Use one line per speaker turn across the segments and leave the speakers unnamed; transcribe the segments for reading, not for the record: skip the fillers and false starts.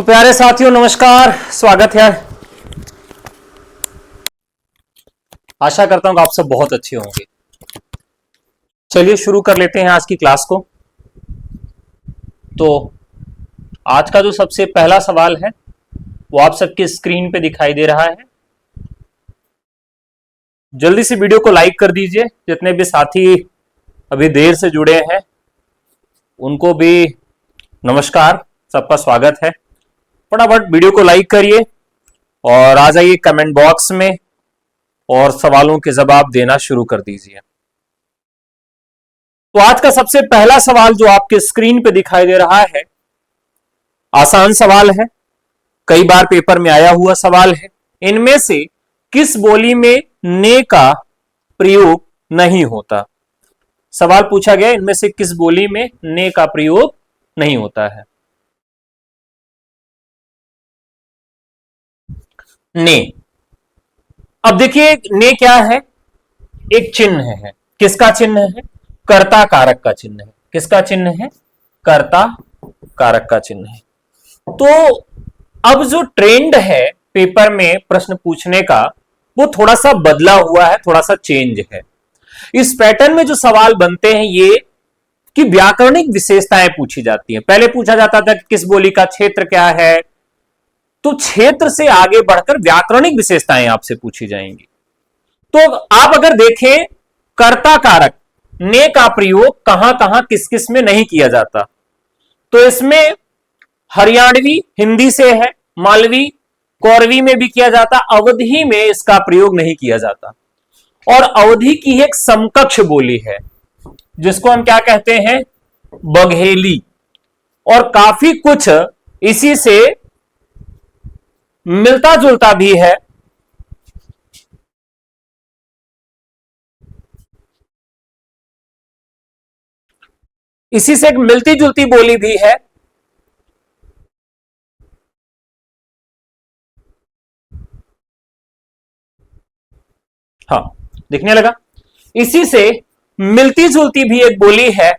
तो प्यारे साथियों नमस्कार, स्वागत है। आशा करता हूं कि आप सब बहुत अच्छे होंगे। चलिए शुरू कर लेते हैं आज की क्लास को। तो आज का जो सबसे पहला सवाल है वो आप सबकी स्क्रीन पे दिखाई दे रहा है। जल्दी से वीडियो को लाइक कर दीजिए। जितने भी साथी अभी देर से जुड़े हैं उनको भी नमस्कार, सबका स्वागत है। फटाफट वीडियो को लाइक करिए और आ जाइए कमेंट बॉक्स में और सवालों के जवाब देना शुरू कर दीजिए। तो आज का सबसे पहला सवाल जो आपके स्क्रीन पे दिखाई दे रहा है, आसान सवाल है, कई बार पेपर में आया हुआ सवाल है। इनमें से किस बोली में ने का प्रयोग नहीं होता? सवाल पूछा गया, इनमें से किस बोली में ने का प्रयोग नहीं होता है? ने। अब देखिए ने क्या है? एक चिन्ह है। किसका चिन्ह है? कर्ता कारक का चिन्ह है। किसका चिन्ह है? कर्ता कारक का चिन्ह है। तो अब जो ट्रेंड है पेपर में प्रश्न पूछने का वो थोड़ा सा बदला हुआ है, थोड़ा सा चेंज है। इस पैटर्न में जो सवाल बनते हैं ये कि व्याकरणिक विशेषताएं पूछी जाती हैं। पहले पूछा जाता था कि किस बोली का क्षेत्र क्या है, तो क्षेत्र से आगे बढ़कर व्याकरणिक विशेषताएं आपसे पूछी जाएंगी। तो आप अगर देखें कर्ता कारक ने का प्रयोग कहां कहां किस किस में नहीं किया जाता, तो इसमें हरियाणवी हिंदी से है, मालवी कौरवी में भी किया जाता, अवधी में इसका प्रयोग नहीं किया जाता। और अवधी की एक समकक्ष बोली है जिसको हम क्या कहते हैं? बघेली। और काफी कुछ इसी से मिलता जुलता भी है। इसी से एक मिलती जुलती बोली भी है। हाँ, दिखने लगा। इसी से मिलती जुलती भी एक बोली है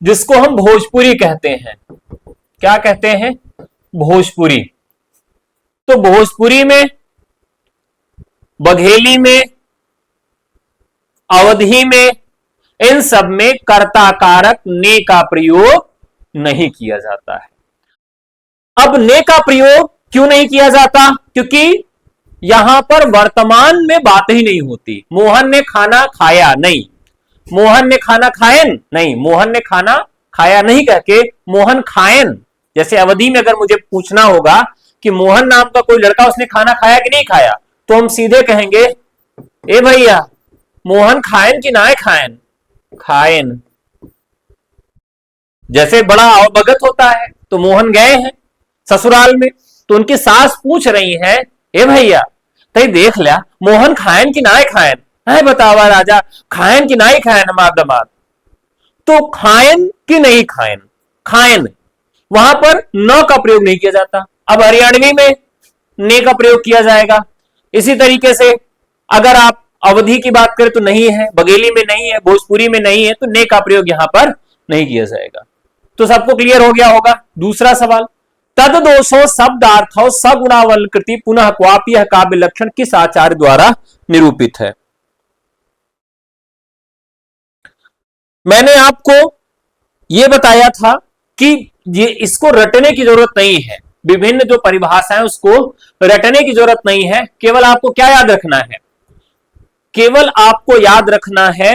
जिसको हम भोजपुरी कहते हैं। क्या कहते हैं? भोजपुरी। तो भोजपुरी में, बघेली में, अवधी में, इन सब में कर्ता कारक ने का प्रयोग नहीं किया जाता है। अब ने का प्रयोग क्यों नहीं किया जाता? क्योंकि यहां पर वर्तमान में बात ही नहीं होती। मोहन ने खाना खाया नहीं, मोहन ने खाना खायन नहीं, मोहन ने खाना खाया नहीं कह के मोहन खायन। जैसे अवधि में अगर मुझे पूछना होगा कि मोहन नाम का कोई लड़का, उसने खाना खाया कि नहीं खाया, तो हम सीधे कहेंगे ए भैया मोहन खायन कि ना खायन? खायन। जैसे बड़ा अवगत होता है तो मोहन गए हैं ससुराल में, तो उनकी सास पूछ रही है ए भैया तई देख लिया मोहन खायन कि ना खायन? है बतावा राजा, खायन कि ना खायन हमार दमाद? तो खायन कि नहीं खायन? खायन। वहां पर न का प्रयोग नहीं किया जाता। अब हरियाणवी में ने का प्रयोग किया जाएगा। इसी तरीके से अगर आप अवधि की बात करें तो नहीं है, बघेली में नहीं है, भोजपुरी में नहीं है, तो ने का प्रयोग यहां पर नहीं किया जाएगा। तो सबको क्लियर हो गया होगा। दूसरा सवाल, तद दोषो शब्दार्थो सगुणावलकृति पुनः क्वापि यह काव्य लक्षण किस आचार्य द्वारा निरूपित है? मैंने आपको यह बताया था कि ये इसको रटने की जरूरत नहीं है। विभिन्न जो परिभाषाएं उसको रटने की जरूरत नहीं है। केवल आपको क्या याद रखना है? केवल आपको याद रखना है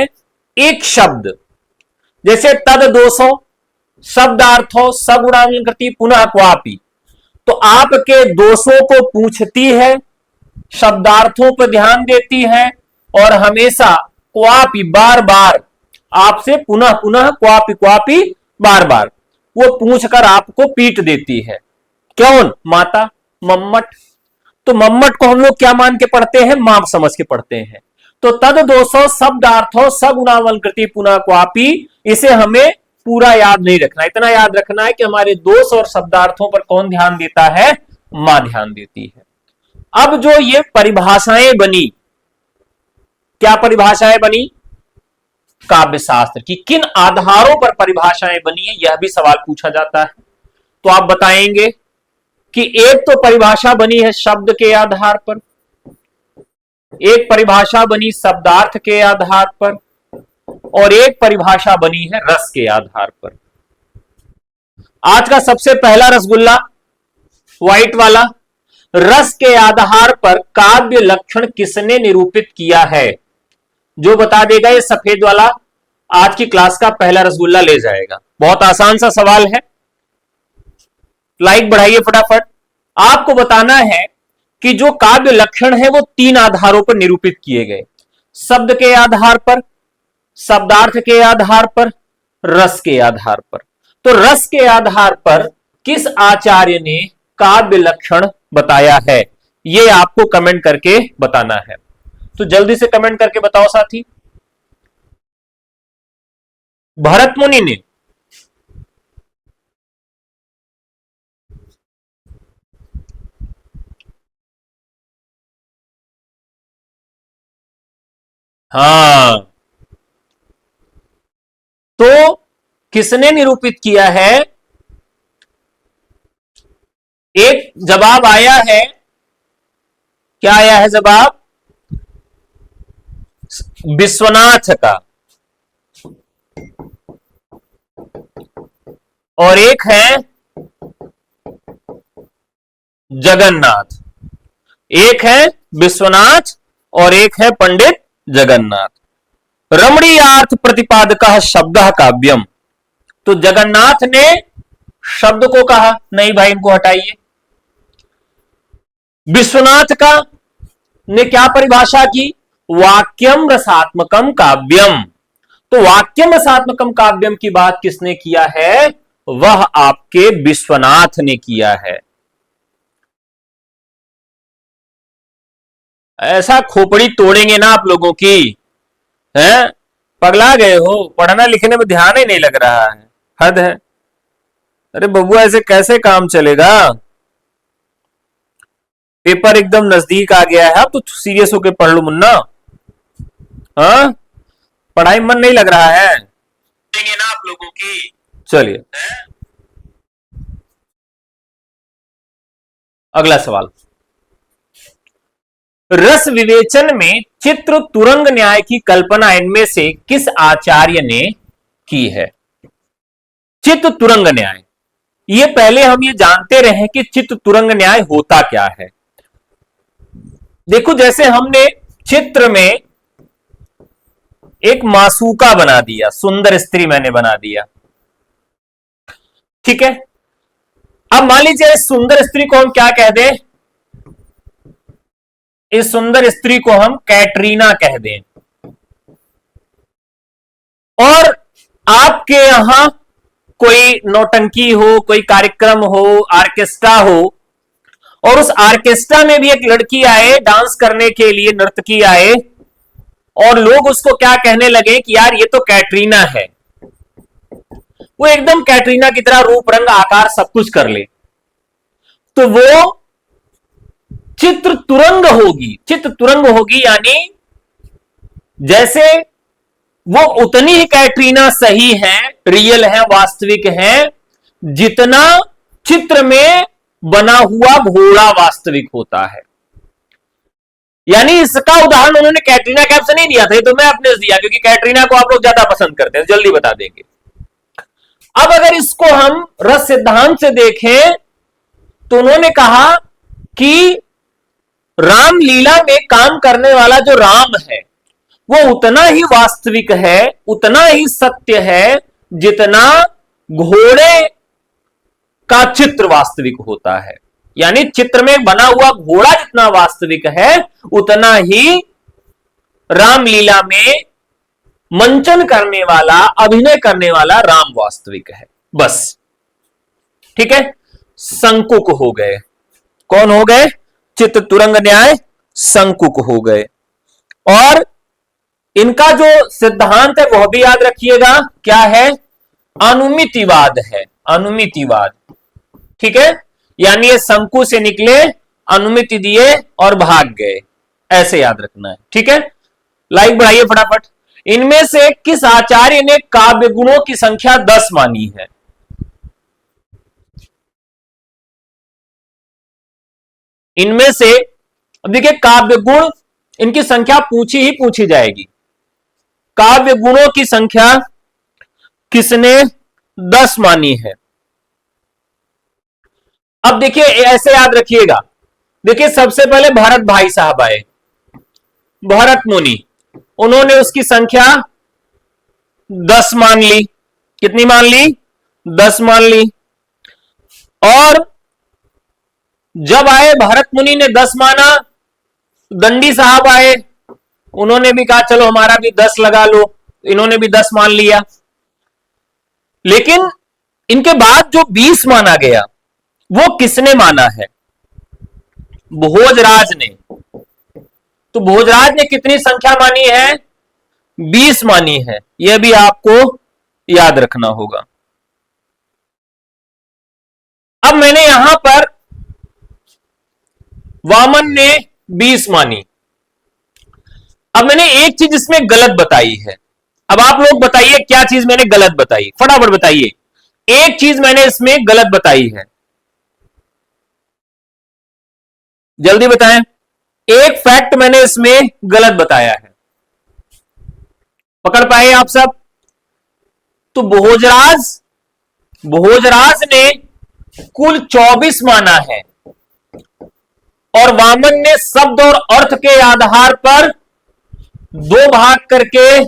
एक शब्द, जैसे तद दोषो शब्दार्थो सगुणावलकृति पुनः क्वापि, तो आपके दोषों को पूछती है, शब्दार्थों पर ध्यान देती है और हमेशा क्वापि बार बार आपसे पुनः पुनः क्वापि क्वापि बार बार वो पूछकर आपको पीट देती है। कौन? माता, मम्मट। तो मम्मट को हम लोग क्या मान के पढ़ते हैं? मां समझ के पढ़ते हैं। तो तद दोषो शब्दार्थो सगुणावलकृति पुनः क्वापि, इसे हमें पूरा याद नहीं रखना। इतना याद रखना है कि हमारे दोष और शब्दार्थों पर कौन ध्यान देता है? मां ध्यान देती है। अब जो ये परिभाषाएं बनी, क्या परिभाषाएं बनी? काव्य शास्त्र की किन आधारों पर परिभाषाएं बनी है, यह भी सवाल पूछा जाता है। तो आप बताएंगे कि एक तो परिभाषा बनी है शब्द के आधार पर, एक परिभाषा बनी शब्दार्थ के आधार पर, और एक परिभाषा बनी है रस के आधार पर। आज का सबसे पहला रसगुल्ला व्हाइट वाला, रस के आधार पर काव्य लक्षण किसने निरूपित किया है? जो बता देगा ये सफेद वाला आज की क्लास का पहला रसगुल्ला ले जाएगा। बहुत आसान सा सवाल है, लाइक बढ़ाइए फटाफट। आपको बताना है कि जो काव्य लक्षण है वो तीन आधारों पर निरूपित किए गए, शब्द के आधार पर, शब्दार्थ के आधार पर, रस के आधार पर। तो रस के आधार पर किस आचार्य ने काव्य लक्षण बताया है, ये आपको कमेंट करके बताना है। तो जल्दी से कमेंट करके बताओ साथी। भरत मुनि ने, हां, तो किसने निरूपित किया है? एक जवाब आया है, क्या आया है जवाब? विश्वनाथ का, और एक है जगन्नाथ। एक है विश्वनाथ और एक है पंडित जगन्नाथ। रमणीयार्थ प्रतिपादक शब्द काव्यम, तो जगन्नाथ ने शब्द को कहा, नहीं भाई इनको हटाइए। विश्वनाथ का ने क्या परिभाषा की? वाक्यम रसात्मकम काव्यम। तो वाक्यम रसात्मकम काव्यम की बात किसने किया है? वह आपके विश्वनाथ ने किया है। ऐसा खोपड़ी तोड़ेंगे ना आप लोगों की, हैं? पगला गए हो, पढ़ना लिखने में ध्यान ही नहीं लग रहा है, हद है। अरे बबुआ ऐसे कैसे काम चलेगा? पेपर एकदम नजदीक आ गया है, अब तो सीरियस होके पढ़ लो मुन्ना। हाँ, पढ़ाई मन नहीं लग रहा है ना आप लोगों की। चलिए अगला सवाल। रस विवेचन में चित्र तुरंग न्याय की कल्पना इनमें से किस आचार्य ने की है? चित्त तुरंग न्याय, ये पहले हम ये जानते रहे कि चित्त तुरंग न्याय होता क्या है। देखो जैसे हमने चित्र में एक मासूका बना दिया, सुंदर स्त्री मैंने बना दिया, ठीक है। अब मान लीजिए इस सुंदर स्त्री को हम क्या कह दें? इस सुंदर स्त्री को हम कैटरीना कह दें, और आपके यहां कोई नौटंकी हो, कोई कार्यक्रम हो, ऑर्केस्ट्रा हो, और उस ऑर्केस्ट्रा में भी एक लड़की आए डांस करने के लिए, नर्तकी आए, और लोग उसको क्या कहने लगे कि यार ये तो कैटरीना है। वो एकदम कैटरीना की तरह रूप रंग आकार सब कुछ कर ले, तो वो चित्र तुरंग होगी। चित्र तुरंग होगी यानी जैसे वो उतनी ही कैटरीना सही है, रियल है, वास्तविक है, जितना चित्र में बना हुआ घोड़ा वास्तविक होता है। यानी इसका उदाहरण उन्होंने कैटरीना कैफ से नहीं दिया था, तो मैं अपने से दिया क्योंकि कैटरीना को आप लोग ज्यादा पसंद करते हैं, जल्दी बता देंगे। अब अगर इसको हम रस सिद्धांत से देखें तो उन्होंने कहा कि रामलीला में काम करने वाला जो राम है वो उतना ही वास्तविक है, उतना ही सत्य है, जितना घोड़े का चित्र वास्तविक होता है। यानी चित्र में बना हुआ घोड़ा जितना वास्तविक है, उतना ही रामलीला में मंचन करने वाला, अभिनय करने वाला राम वास्तविक है। बस, ठीक है। संकुक हो गए, कौन हो गए? चित्त तुरंग न्याय संकुक हो गए। और इनका जो सिद्धांत है वह भी याद रखिएगा, क्या है? अनुमितिवाद है, अनुमितिवाद, ठीक है। यानी ये शंकु से निकले, अनुमति दिए और भाग गए, ऐसे याद रखना है, ठीक है। लाइक बढ़ाइए फटाफट। इनमें से किस आचार्य ने काव्य गुणों की संख्या 10 मानी है? इनमें से अब देखिए काव्य गुण, इनकी संख्या पूछी जाएगी। काव्य गुणों की संख्या किसने 10 मानी है? अब देखिए ऐसे याद रखिएगा, देखिए सबसे पहले भरत भाई साहब आए, भरत मुनि, उन्होंने उसकी संख्या 10 मान ली। कितनी मान ली? 10 मान ली। और जब आए भरत मुनि ने 10 माना, दंडी साहब आए, उन्होंने भी कहा चलो हमारा भी 10 लगा लो, इन्होंने भी 10 मान लिया। लेकिन इनके बाद जो 20 माना गया वो किसने माना है? भोजराज ने। तो भोजराज ने कितनी संख्या मानी है? 20 मानी है। यह भी आपको याद रखना होगा। अब मैंने यहां पर वामन ने 20 मानी। अब मैंने एक चीज इसमें गलत बताई है। अब आप लोग बताइए क्या चीज मैंने गलत बताई, फटाफट बताइए। एक चीज मैंने इसमें गलत बताई है, जल्दी बताएं। एक फैक्ट मैंने इसमें गलत बताया है, पकड़ पाए आप सब? तो भोजराज ने कुल 24 माना है और वामन ने शब्द और अर्थ के आधार पर 2 भाग करके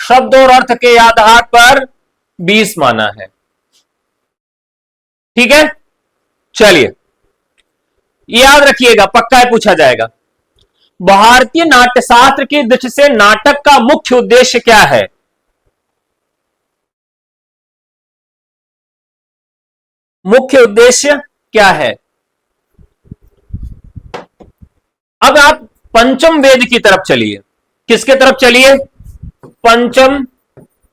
शब्द और अर्थ के आधार पर 20 माना है। ठीक है, चलिए याद रखिएगा, पक्का है पूछा जाएगा। भारतीय नाट्यशास्त्र की दृष्टि से नाटक का मुख्य उद्देश्य क्या है? मुख्य उद्देश्य क्या है? अब आप पंचम वेद की तरफ चलिए। किसके तरफ चलिए? पंचम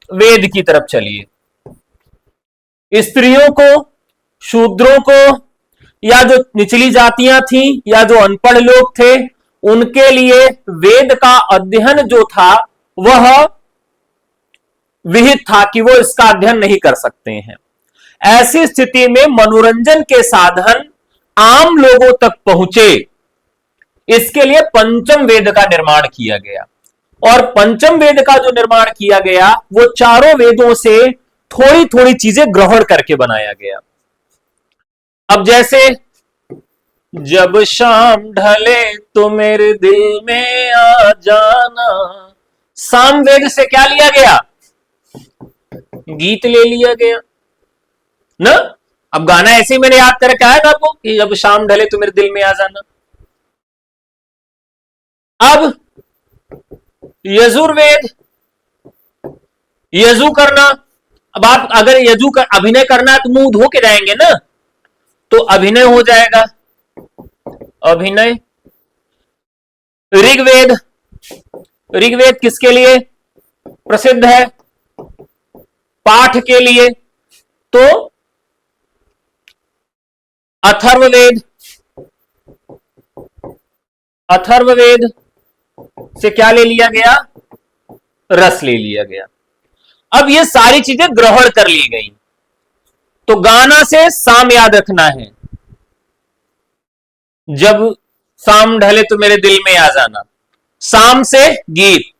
वेद की तरफ चलिए। स्त्रियों को, शूद्रों को, या जो निचली जातियां थी या जो अनपढ़ लोग थे, उनके लिए वेद का अध्ययन जो था वह विहित था कि वो इसका अध्ययन नहीं कर सकते हैं। ऐसी स्थिति में मनोरंजन के साधन आम लोगों तक पहुंचे, इसके लिए पंचम वेद का निर्माण किया गया। और पंचम वेद का जो निर्माण किया गया वो चारों वेदों से थोड़ी थोड़ी चीजें ग्रहण करके बनाया गया। अब जैसे जब शाम ढले तो मेरे दिल में आ जाना, साम वेद से क्या लिया गया? गीत ले लिया गया ना। अब गाना ऐसे ही मैंने याद करके आया था आपको कि जब शाम ढले तो मेरे दिल में आ जाना। अब यजुर्वेद, यजु करना। अब आप अगर यजु कर अभिनय करना है तो मुंह धो के जाएंगे ना, तो अभिनय हो जाएगा, अभिनय। ऋग्वेद, ऋग्वेद किसके लिए प्रसिद्ध है? पाठ के लिए। तो अथर्ववेद, अथर्ववेद से क्या ले लिया गया? रस ले लिया गया। अब ये सारी चीजें ग्रहण कर ली गई। तो गाना से साम याद रखना है, जब शाम ढले तो मेरे दिल में आ जाना। शाम से गीत,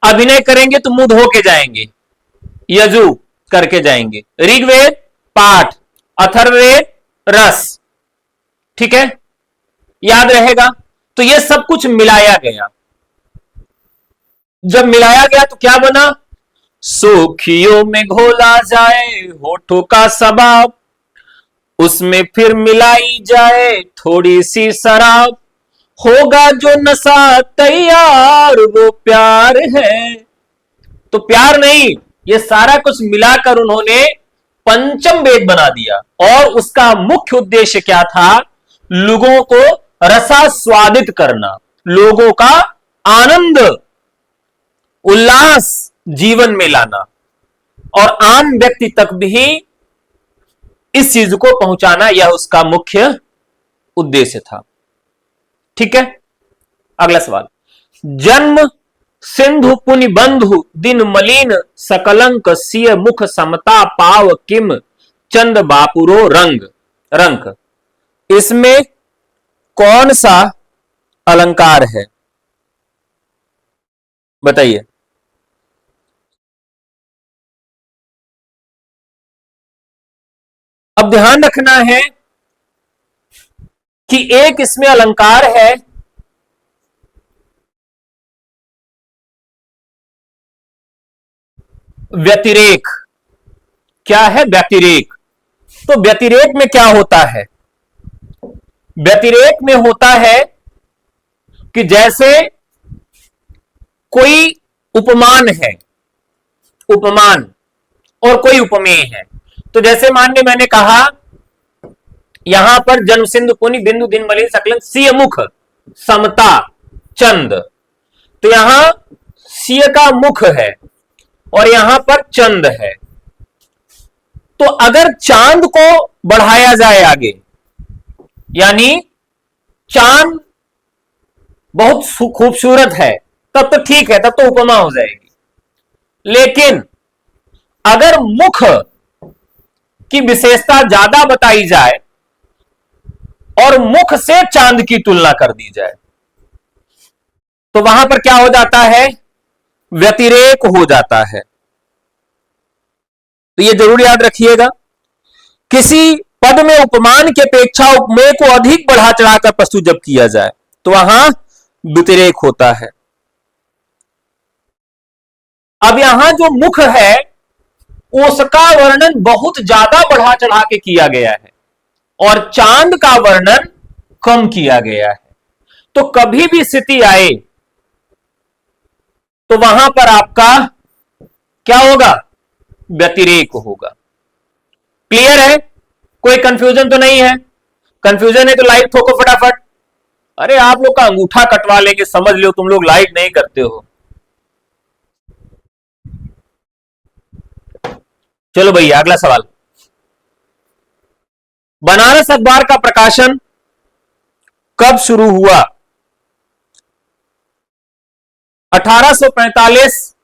अभिनय करेंगे तो मुंह धो के जाएंगे, यजु करके जाएंगे। ऋग्वेद पाठ, अथर्ववेद रस। ठीक है, याद रहेगा। तो ये सब कुछ मिलाया गया। जब मिलाया गया तो क्या बना? सूखियों में घोला जाए होठों का सबाब, उसमें फिर मिलाई जाए थोड़ी सी शराब, होगा जो नशा तैयार वो प्यार है। तो प्यार नहीं, ये सारा कुछ मिलाकर उन्होंने पंचम वेद बना दिया। और उसका मुख्य उद्देश्य क्या था? लोगों को रसास्वादित करना, लोगों का आनंद उल्लास जीवन में लाना, और आम व्यक्ति तक भी इस चीज को पहुंचाना, यह उसका मुख्य उद्देश्य था। ठीक है, अगला सवाल। जन्म सिंधु पुनि बंधु दिन मलिन सकलंक सिय मुख समता पाव किम चंद बापुरो रंग रंक। इसमें कौन सा अलंकार है? बताइए। अब ध्यान रखना है कि एक इसमें अलंकार है व्यतिरेक। क्या है? व्यतिरेक। तो व्यतिरेक में क्या होता है? व्यतिरेक में होता है कि जैसे कोई उपमान है, उपमान, और कोई उपमेय है। तो जैसे मान ली मैंने कहा यहां पर जन्म सिंधु पुनि बिंदु दिन मलिन सकलन सिय मुख समता चंद। तो यहां सिय का मुख है और यहां पर चंद है। तो अगर चांद को बढ़ाया जाए आगे, यानी चांद बहुत खूबसूरत है, तब तो ठीक है, तब तो उपमा हो जाएगी। लेकिन अगर मुख की विशेषता ज्यादा बताई जाए और मुख से चांद की तुलना कर दी जाए, तो वहां पर क्या हो जाता है? व्यतिरेक हो जाता है। तो यह जरूर याद रखिएगा, किसी पद में उपमान की अपेक्षा उपमेय को अधिक बढ़ा चढ़ाकर प्रस्तुत जब किया जाए तो वहां व्यतिरेक होता है। अब यहां जो मुख है उसका वर्णन बहुत ज्यादा बढ़ा चढ़ा के किया गया है और चांद का वर्णन कम किया गया है। तो कभी भी स्थिति आए तो वहां पर आपका क्या होगा? व्यतिरेक होगा। क्लियर है? कोई कंफ्यूजन तो नहीं है? कंफ्यूजन है तो लाइक ठोको फटाफट। अरे आप लोग का अंगूठा कटवा लेंगे, समझ लो, तुम लोग लाइक नहीं करते हो। चलो भैया अगला सवाल। बनारस अखबार का प्रकाशन कब शुरू हुआ? 1845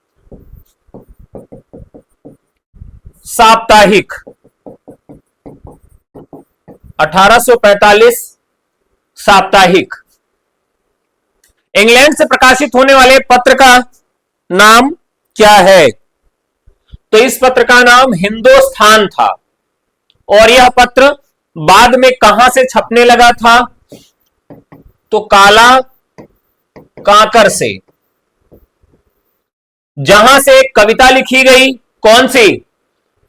साप्ताहिक, 1845 साप्ताहिक। इंग्लैंड से प्रकाशित होने वाले पत्र का नाम क्या है? तो इस पत्र का नाम हिंदुस्तान था और यह पत्र बाद में कहां से छपने लगा था? तो काला कांकर से, जहां से कविता लिखी गई। कौन सी?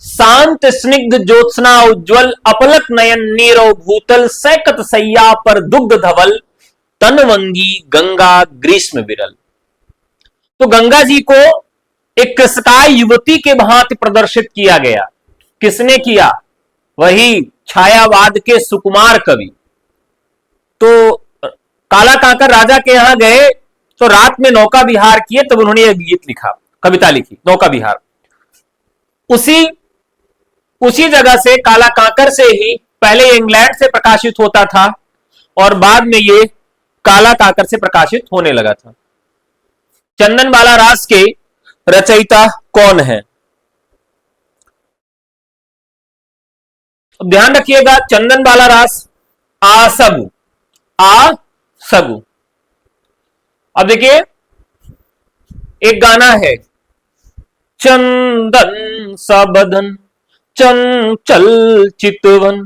शांत स्निग्ध ज्योत्सना उज्ज्वल अपलक नयन नीरव भूतल सैकत सैया पर दुग्ध धवल तनवंगी गंगा ग्रीष्म विरल। तो गंगा जी को एक कृषकाय युवती के भांति प्रदर्शित किया गया। किसने किया? वही छायावाद के सुकुमार कवि। तो काला कांकर राजा के यहां गए तो रात में नौका विहार किए, तब उन्होंने यह गीत लिखा, कविता लिखी, नौका विहार। उसी जगह से काला कांकर से ही पहले इंग्लैंड से प्रकाशित होता था और बाद में ये काला कांकर से प्रकाशित होने लगा था। चंदन बाला रास के रचयिता कौन है? ध्यान रखिएगा, चंदन बाला रास आसगु, आसगु। अब देखिए एक गाना है, चंदन सा बदन चंचल चितवन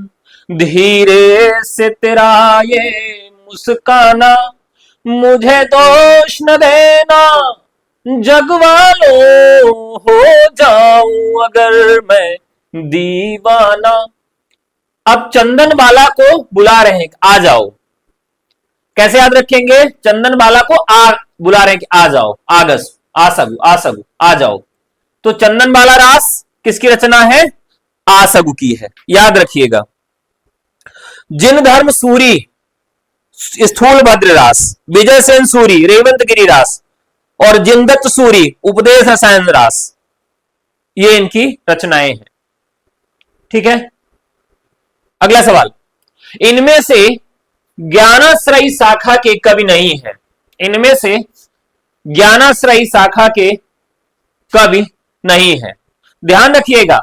धीरे से तेरा ये मुस्काना मुझे दोष न देना जग वालों हो जाऊं अगर मैं दीवाना। अब चंदन बाला को बुला रहे हैं, आ जाओ। कैसे याद रखेंगे? चंदन बाला को बुला रहे हैं कि आ जाओ, आगस आसगु, आसगु आ जाओ। तो चंदन बाला रास किसकी रचना है? आसगु की है, याद रखिएगा। जिन धर्म सूरी स्थूल भद्र रास, विजय सेन सूरी रेवंत गिरी रास और जिनदत्त सूरी उपदेश रसायन रास, ये इनकी रचनाएं हैं। ठीक है, अगला सवाल। इनमें से ज्ञानाश्रयी शाखा के कवि नहीं है। इनमें से ज्ञानाश्रयी शाखा के कवि नहीं है। ध्यान रखिएगा,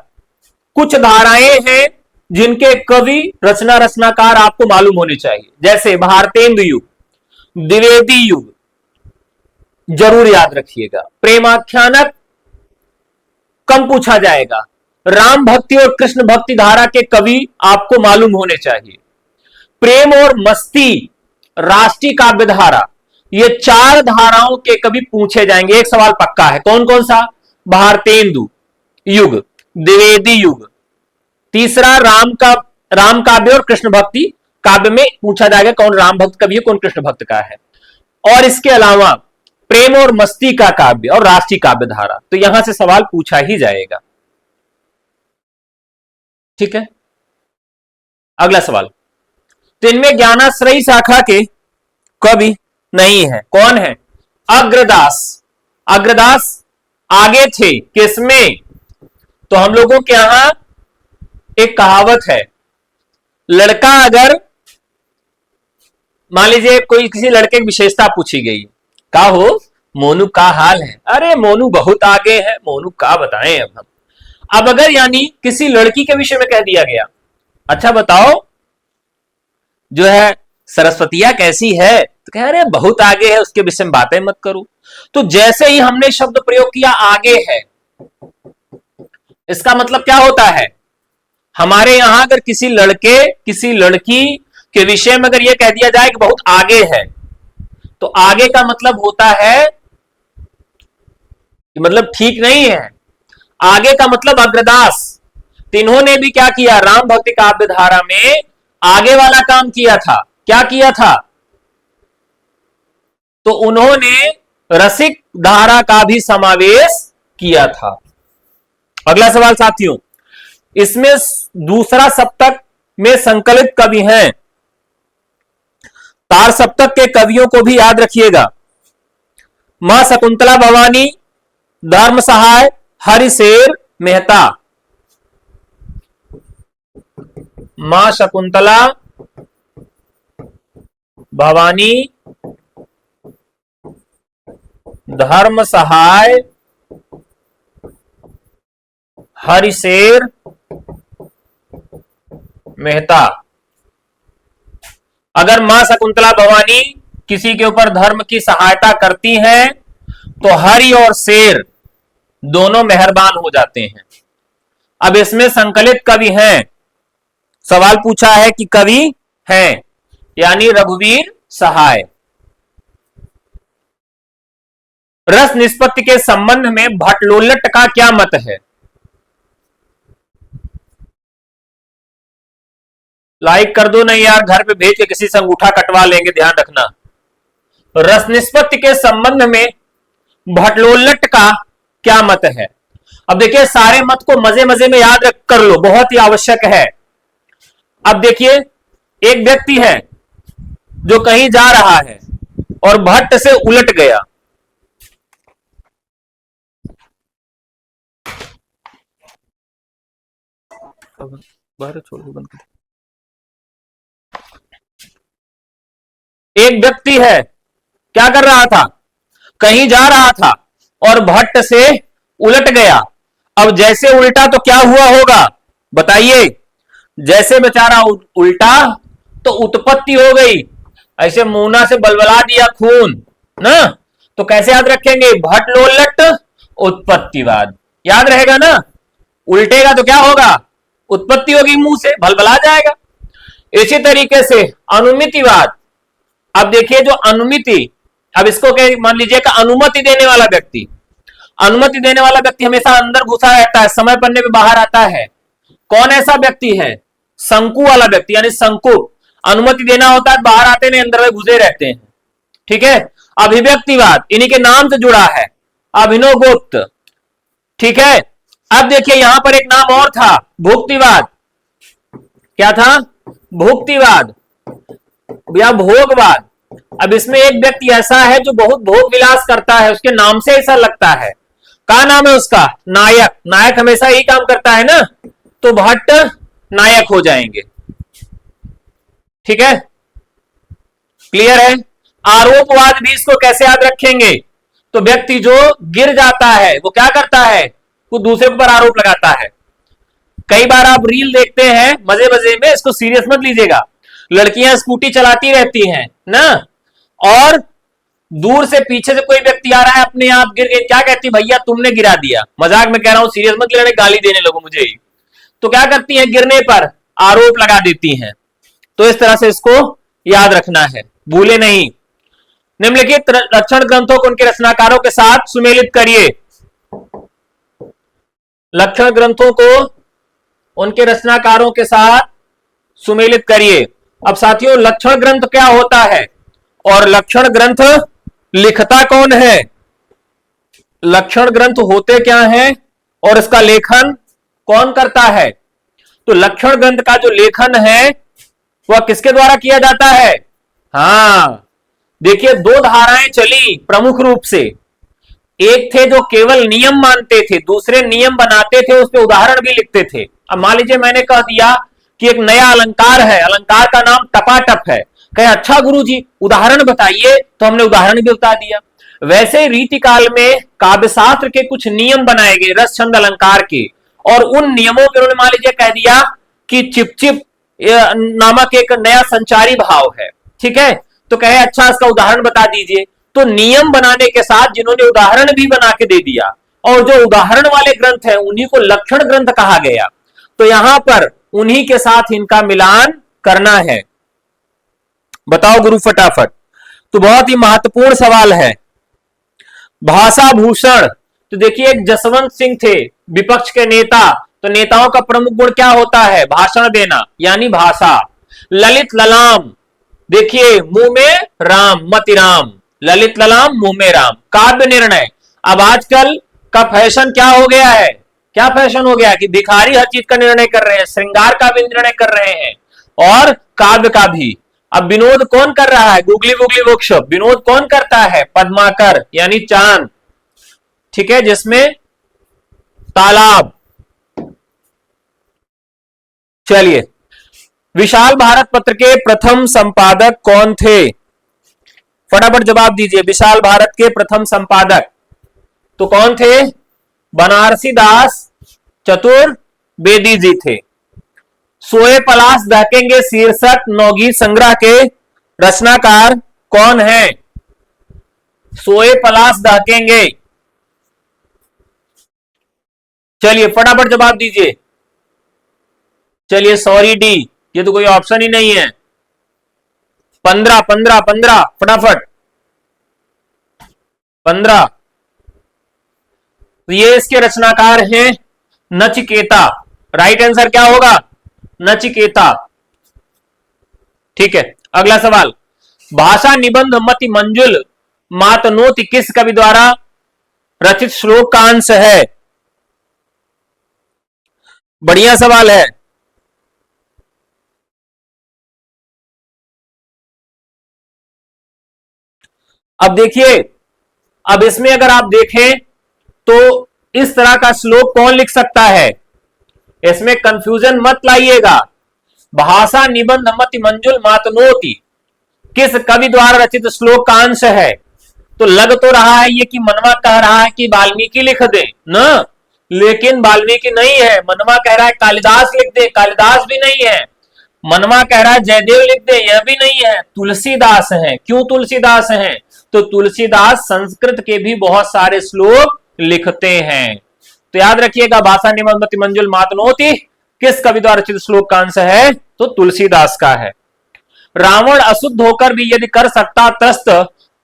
कुछ धाराएं हैं जिनके कवि रचना रचनाकार आपको मालूम होने चाहिए, जैसे भारतेंदु युग, द्विवेदी युग, जरूर याद रखिएगा। प्रेमाख्यानक कम पूछा जाएगा। राम भक्ति और कृष्ण भक्ति धारा के कवि आपको मालूम होने चाहिए। प्रेम और मस्ती, राष्ट्रीय काव्य धारा, ये चार धाराओं के कवि पूछे जाएंगे। एक सवाल पक्का है, कौन कौन सा? भारतेंदु युग, द्विवेदी युग, तीसरा राम काव्य और कृष्ण भक्ति काव्य में पूछा जाएगा कौन राम भक्त कवि है, कौन कृष्ण भक्त का है। और इसके अलावा प्रेम और मस्ती का काव्य और राष्ट्रीय काव्य धारा, तो यहां से सवाल पूछा ही जाएगा। ठीक है, अगला सवाल। तो इनमें ज्ञानाश्रयी शाखा के कवि नहीं है, कौन है? अग्रदास। अग्रदास आगे थे किसमें? तो हम लोगों के यहां एक कहावत है, लड़का अगर मान लीजिए कोई किसी लड़के की विशेषता पूछी गई, का हो मोनू का हाल है, अरे मोनू बहुत आगे है, मोनू का बताएं अब हम। अब अगर यानी किसी लड़की के विषय में कह दिया गया, अच्छा बताओ जो है सरस्वतिया कैसी है, तो कह रहे बहुत आगे है, उसके विषय में बातें मत करो। तो जैसे ही हमने शब्द प्रयोग किया आगे है, इसका मतलब क्या होता है? हमारे यहां अगर किसी लड़के किसी लड़की के विषय में अगर यह कह दिया जाए कि बहुत आगे है, तो आगे का मतलब होता है कि मतलब ठीक नहीं है। आगे का मतलब अग्रदास। तो इन्होंने भी क्या किया? राम भक्ति काव्य धारा में आगे वाला काम किया था। क्या किया था? तो उन्होंने रसिक धारा का भी समावेश किया था। अगला सवाल साथियों, इसमें दूसरा सप्तक में संकलित कवि हैं, तार सप्तक के कवियों को भी याद रखिएगा। मां शकुंतला भवानी, धर्म सहाय, हरिशेर मेहता। मां शकुंतला भवानी, धर्म सहाय, हरिशेर मेहता। अगर मां शकुंतला भवानी किसी के ऊपर धर्म की सहायता करती हैं तो हरि और शेर दोनों मेहरबान हो जाते हैं। अब इसमें संकलित कवि हैं, सवाल पूछा है कि कवि हैं, यानी रघुवीर सहाय। रस निष्पत्ति के संबंध में भट्टलोल्लट का क्या मत है? लाइक कर दो, नहीं यार घर पे भेज के किसी से अंगूठा कटवा लेंगे, ध्यान रखना। रस निष्पत्ति के संबंध में भट्टलोल्लट का क्या मत है? अब देखिए सारे मत को मजे मजे में याद कर लो, बहुत ही आवश्यक है। अब देखिए एक व्यक्ति है जो कहीं जा रहा है और भट्ट से उलट गया। बाहर छोड़ दो, बंद कर। एक व्यक्ति है, क्या कर रहा था? कहीं जा रहा था और भट्ट से उलट गया। अब जैसे उल्टा तो क्या हुआ होगा बताइए? जैसे बेचारा उल्टा तो उत्पत्ति हो गई, ऐसे मुंह से बलबला दिया खून ना। तो कैसे याद रखेंगे? भट्टलोल्लट उत्पत्तिवाद, याद रहेगा ना। उल्टेगा तो क्या होगा? उत्पत्ति होगी, मुंह से बलबला जाएगा। इसी तरीके से अनुमितिवाद। अब देखिए जो अनुमिति, अब इसको मान लीजिए कि अनुमति देने वाला व्यक्ति, अनुमति देने वाला व्यक्ति हमेशा अंदर घुसा रहता है, समय पड़ने पे बाहर आता है। कौन ऐसा व्यक्ति है? शंकु वाला व्यक्ति, यानी शंकु। अनुमति देना होता है, बाहर आते नहीं, अंदर में घुसे रहते हैं। ठीक है। अभिव्यक्तिवाद इन्हीं के नाम से जुड़ा है, अभिनव गुप्त। ठीक है। अब देखिए यहां पर एक नाम और था, भुक्तिवाद। क्या था? भुक्तिवाद या भोगवाद। अब इसमें एक व्यक्ति ऐसा है जो बहुत भोग विलास करता है, उसके नाम से ऐसा लगता है। क्या नाम है उसका? नायक। नायक हमेशा यही काम करता है ना, तो भट्ट नायक हो जाएंगे। ठीक है, क्लियर है। आरोपवाद भी इसको कैसे याद रखेंगे? तो व्यक्ति जो गिर जाता है वो क्या करता है? वो दूसरे पर आरोप लगाता है। कई बार आप रील देखते हैं मजे मजे में, इसको सीरियस मत लीजिएगा, लड़कियां स्कूटी चलाती रहती हैं ना, और दूर से पीछे से कोई व्यक्ति आ रहा है, अपने आप गिर गए, क्या कहती भैया तुमने गिरा दिया, मजाक में कह रहा हूं, सीरियस मत लेने, गाली देने लगो मुझे ही। तो क्या करती हैं, गिरने पर आरोप लगा देती हैं। तो इस तरह से इसको याद रखना है, भूले नहीं। निम्नलिखित लक्षण ग्रंथों को उनके रचनाकारों के साथ सुमेलित करिए। लक्षण ग्रंथों को उनके रचनाकारों के साथ सुमेलित करिए। अब साथियों, लक्षण ग्रंथ क्या होता है और लक्षण ग्रंथ लिखता कौन है, लक्षण ग्रंथ होते क्या हैं और इसका लेखन कौन करता है। तो लक्षण ग्रंथ का जो लेखन है वह किसके द्वारा किया जाता है। हाँ देखिए, दो धाराएं चली प्रमुख रूप से, एक थे जो केवल नियम मानते थे, दूसरे नियम बनाते थे, उस पर उदाहरण भी लिखते थे। अब मान लीजिए मैंने कह दिया कि एक नया अलंकार है, अलंकार का नाम टपाटप है, कहे अच्छा गुरुजी उदाहरण बताइए, तो हमने उदाहरण भी बता दिया। वैसे रीति काल में काव्यशास्त्र के कुछ नियम बनाए गए रस छंद अलंकार के, और उन नियमों के उन्होंने मान लीजिए कह दिया कि चिपचिप नामक एक नया संचारी भाव है, ठीक है, तो कहे अच्छा इसका उदाहरण बता दीजिए। तो नियम बनाने के साथ जिन्होंने उदाहरण भी बना के दे दिया, और जो उदाहरण वाले ग्रंथ हैं उन्हीं को लक्षण ग्रंथ कहा गया। तो यहां पर उन्हीं के साथ इनका मिलान करना है। बताओ गुरु फटाफट। तो बहुत ही महत्वपूर्ण सवाल है। भाषा भूषण, तो देखिए एक जसवंत सिंह थे विपक्ष के नेता, तो नेताओं का प्रमुख गुण क्या होता है, भाषण देना यानी भाषा। ललित ललाम, देखिए मुंह में राम मति राम, ललित ललाम मुंह में राम। काव्य निर्णय, अब आजकल का फैशन क्या हो गया है, क्या फैशन हो गया कि भिखारी हर चीज का निर्णय कर रहे हैं, श्रृंगार का भी निर्णय कर रहे हैं और काव्य का भी। अब विनोद कौन कर रहा है, गुगली गुगली वृक्ष, विनोद कौन करता है, पद्माकर यानी चांद, ठीक है, जिसमें तालाब। चलिए, विशाल भारत पत्र के प्रथम संपादक कौन थे, फटाफट जवाब दीजिए। विशाल भारत के प्रथम संपादक तो कौन थे, बनारसी दास चतुर्वेदी जी थे। सोए पलाश दहकेंगे शीर्षक नवगीत संग्रह के रचनाकार कौन है, सोए पलाश दहकेंगे, चलिए फटाफट जवाब दीजिए। चलिए सॉरी डी, ये तो कोई ऑप्शन ही नहीं है। 15 15 15 फटाफट 15। तो ये इसके रचनाकार हैं नचिकेता, राइट आंसर क्या होगा, नचिकेता, ठीक है। अगला सवाल, भाषा निबंध मति मंजुल मातनोति किस कवि द्वारा रचित श्लोक का अंश है। बढ़िया सवाल है। अब देखिए, अब इसमें अगर आप देखें तो इस तरह का श्लोक कौन लिख सकता है, इसमें कंफ्यूजन मत लाइएगा। भाषा निबंध मति मंजुल मातनोति किस कवि द्वारा रचित श्लोक का अंश है, तो लग तो रहा है ये कि मनवा कह रहा है कि वाल्मीकि लिख दे ना, लेकिन वाल्मीकि नहीं है। मनवा कह रहा है कालिदास लिख दे, कालिदास भी नहीं है। मनवा कह रहा है जयदेव लिख दे, यह भी नहीं है, तुलसीदास हैं। क्यों तुलसीदास हैं, तो तुलसीदास संस्कृत के भी बहुत सारे श्लोक लिखते हैं। तो याद रखिएगा, भाषा निबंध मति मंजुल मातनोति किस कवि द्वारा रचित श्लोक का अंश है, तो तुलसीदास का है। रावण अशुद्ध होकर भी यदि कर सकता त्रस्त,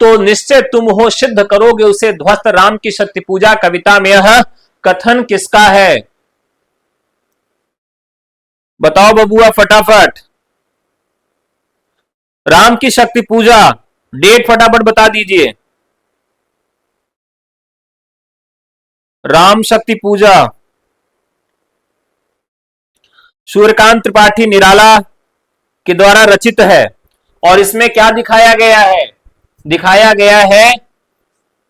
तो निश्चय तुम हो सिद्ध करोगे उसे ध्वस्त। राम की शक्ति पूजा कविता में यह कथन किसका है, बताओ बबुआ फटाफट। राम की शक्ति पूजा, डेट फटाफट बता दीजिए। राम शक्ति पूजा सूर्यकांत त्रिपाठी निराला के द्वारा रचित है। और इसमें क्या दिखाया गया है, दिखाया गया है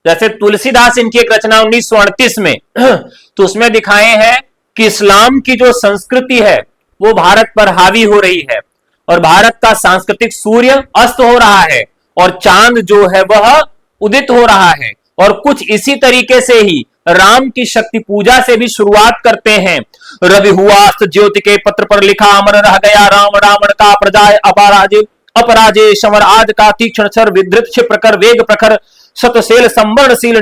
जैसे तुलसीदास इनकी एक रचना 1938 में तो उसमें दिखाए हैं कि इस्लाम की जो संस्कृति है वो भारत पर हावी हो रही है, और भारत का सांस्कृतिक सूर्य अस्त हो रहा है और चांद जो है वह उदित हो रहा है। और कुछ इसी तरीके से ही राम की शक्ति पूजा से भी शुरुआत करते हैं। रवि हुआ अस्त ज्योति के पत्र पर लिखा, अमर रह गया राम रावण का प्रजाय अपराजय अपराजय समर आज का तीक्ष्ण सर विधृत क्षिप्र कर वेग प्रखर शतशैल संवर्णशील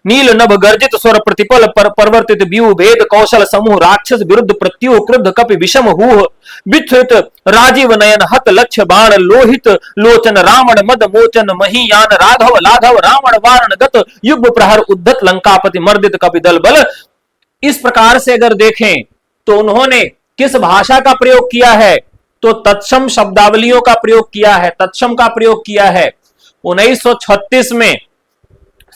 नील नभ गर्जित स्वर प्रतिपल पर परिवर्तित व्यू भेद कौशल समूह राक्षस विरुद्ध प्रत्युह क्रुद्ध कपि विषम हुह विस्तृत राजीव नयन हत लक्ष्य बाण लोहित लोचन रावण मद मोचन महीयान राघव लाघव रावण वारण गत युग प्रहर उद्धत लंकापति मर्दित कपि दल बल। इस प्रकार से अगर देखें तो उन्होंने किस भाषा का प्रयोग किया है, तो तत्सम शब्दावलियों का प्रयोग किया है, तत्सम का प्रयोग किया है। 1936 में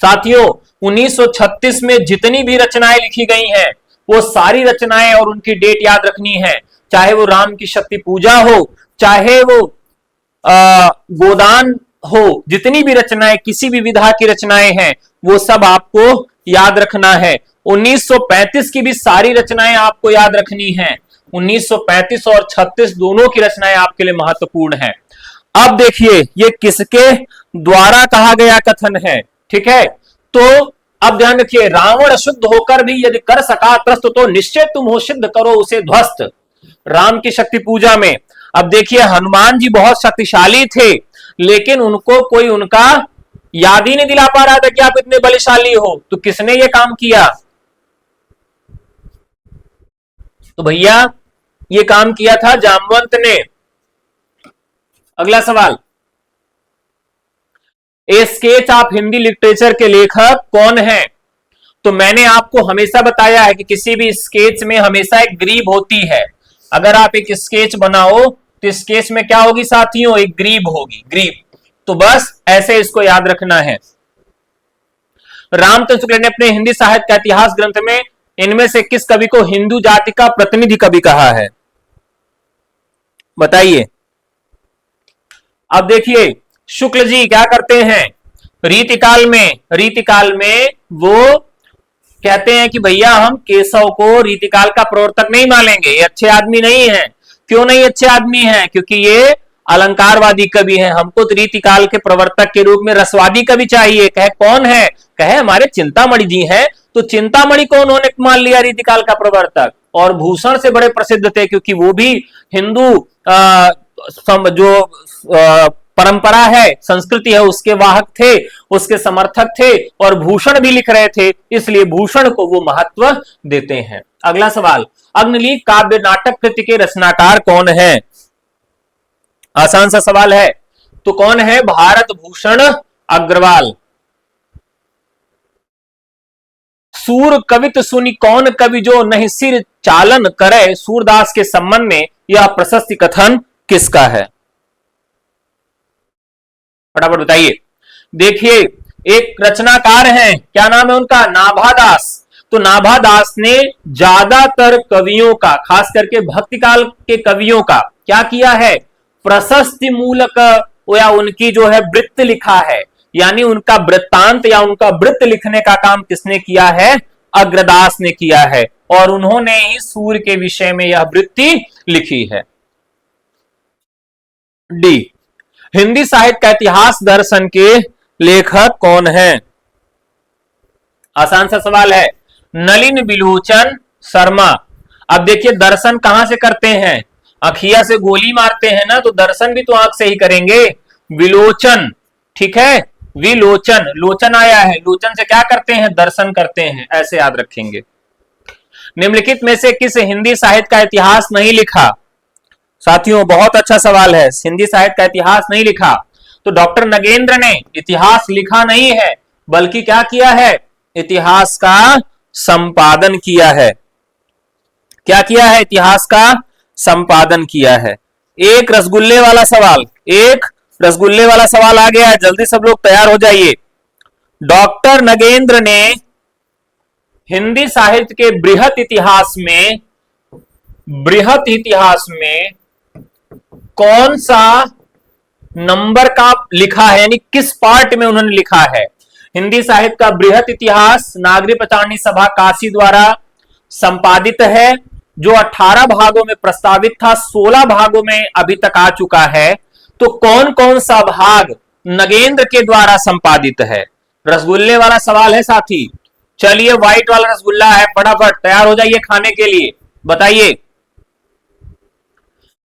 साथियों 1936 में जितनी भी रचनाएं लिखी गई हैं वो सारी रचनाएं और उनकी डेट याद रखनी है, चाहे वो राम की शक्ति पूजा हो, चाहे वो गोदान हो, जितनी भी रचनाएं किसी भी विधा की रचनाएं हैं वो सब आपको याद रखना है। 1935 की भी सारी रचनाएं आपको याद रखनी है। 1935 और 36 दोनों की रचनाएं आपके लिए महत्वपूर्ण है। अब देखिए ये किसके द्वारा कहा गया कथन है, ठीक है। तो अब ध्यान रखिए, रावण शुद्ध होकर भी यदि कर सका त्रस्त तो निश्चय तुम हो सिद्ध करो उसे ध्वस्त। राम की शक्ति पूजा में अब देखिए हनुमान जी बहुत शक्तिशाली थे, लेकिन उनको कोई उनका याद ही नहीं दिला पा रहा था कि आप इतने बलशाली हो। तो किसने ये काम किया, तो भैया ये काम किया था जामवंत ने। अगला सवाल, ए स्केच ऑफ हिंदी लिटरेचर के लेखक कौन है। तो मैंने आपको हमेशा बताया है कि किसी भी स्केच में हमेशा एक ग्रीब होती है। अगर आप एक स्केच बनाओ तो स्केच में क्या होगी साथियों, एक ग्रीब होगी, ग्रीब। तो बस ऐसे इसको याद रखना है। रामचंद्र शुक्ल ने अपने हिंदी साहित्य का इतिहास ग्रंथ में इनमें से किस कवि को हिंदू जाति का प्रतिनिधि कवि कहा है, बताइए। अब देखिए शुक्ल जी क्या करते हैं, रीतिकाल में वो कहते हैं कि भैया हम केशव को रीतिकाल का प्रवर्तक नहीं मानेंगे, ये अच्छे आदमी नहीं है। क्यों नहीं अच्छे आदमी है, क्योंकि ये अलंकारवादी कवि है, हमको तो रीतिकाल के प्रवर्तक के रूप में रसवादी कवि चाहिए। कहे कौन है, कहे हमारे चिंतामणि जी हैं। तो चिंतामणि को उन्होंने मान लिया रीतिकाल का प्रवर्तक, और भूषण से बड़े प्रसिद्ध थे क्योंकि वो भी हिंदू जो परंपरा है, संस्कृति है, उसके वाहक थे, उसके समर्थक थे, और भूषण भी लिख रहे थे, इसलिए भूषण को वो महत्व देते हैं। अगला सवाल, अग्निलीक काव्य नाटक कृति के रचनाकार कौन है। आसान सा सवाल है, तो कौन है, भारत भूषण अग्रवाल। सूर कवित सुनी कौन कवि जो नहीं सिर चालन करे, सूरदास के संबंध में यह प्रशस्ति कथन किसका है, फटाफट बताइए। देखिए एक रचनाकार हैं, क्या नाम है उनका, नाभादास। तो नाभादास ने ज्यादातर कवियों का, खास करके भक्तिकाल के कवियों का क्या किया है, प्रशस्ति मूलक या उनकी जो है वृत्त लिखा है, यानी उनका वृत्तांत या उनका वृत्त लिखने का काम किसने किया है, अग्रदास ने किया है, और उन्होंने ही सूर्य के विषय में यह वृत्ति लिखी है। डी, हिंदी साहित्य का इतिहास दर्शन के लेखक कौन है। आसान सा सवाल है, नलिन विलोचन शर्मा। अब देखिए दर्शन कहां से करते हैं, अखिया से गोली मारते हैं ना, तो दर्शन भी तो आंख से ही करेंगे। विलोचन, ठीक है, विलोचन, लोचन आया है, लोचन से क्या करते हैं, दर्शन करते हैं, ऐसे याद रखेंगे। निम्नलिखित में से किस हिंदी साहित्य का इतिहास नहीं लिखा। साथियों बहुत अच्छा सवाल है, हिंदी साहित्य का इतिहास नहीं लिखा। तो डॉक्टर नगेंद्र ने इतिहास लिखा नहीं है, बल्कि क्या किया है, इतिहास का संपादन किया है। क्या किया है, इतिहास का संपादन किया है। एक रसगुल्ले वाला सवाल, एक रसगुल्ले वाला सवाल आ गया है, जल्दी सब लोग तैयार हो जाइए। डॉक्टर नगेंद्र ने हिंदी साहित्य के बृहत इतिहास में कौन सा नंबर का लिखा है, यानी किस पार्ट में उन्होंने लिखा है। हिंदी साहित्य का बृहत इतिहास नागरी पचारणी सभा काशी द्वारा संपादित है, जो 18 भागों में प्रस्तावित था, 16 भागों में अभी तक आ चुका है। तो कौन कौन सा भाग नगेंद्र के द्वारा संपादित है, रसगुल्ले वाला सवाल है साथी। चलिए व्हाइट वाला रसगुल्ला है, फटाफट तैयार हो जाइए खाने के लिए, बताइए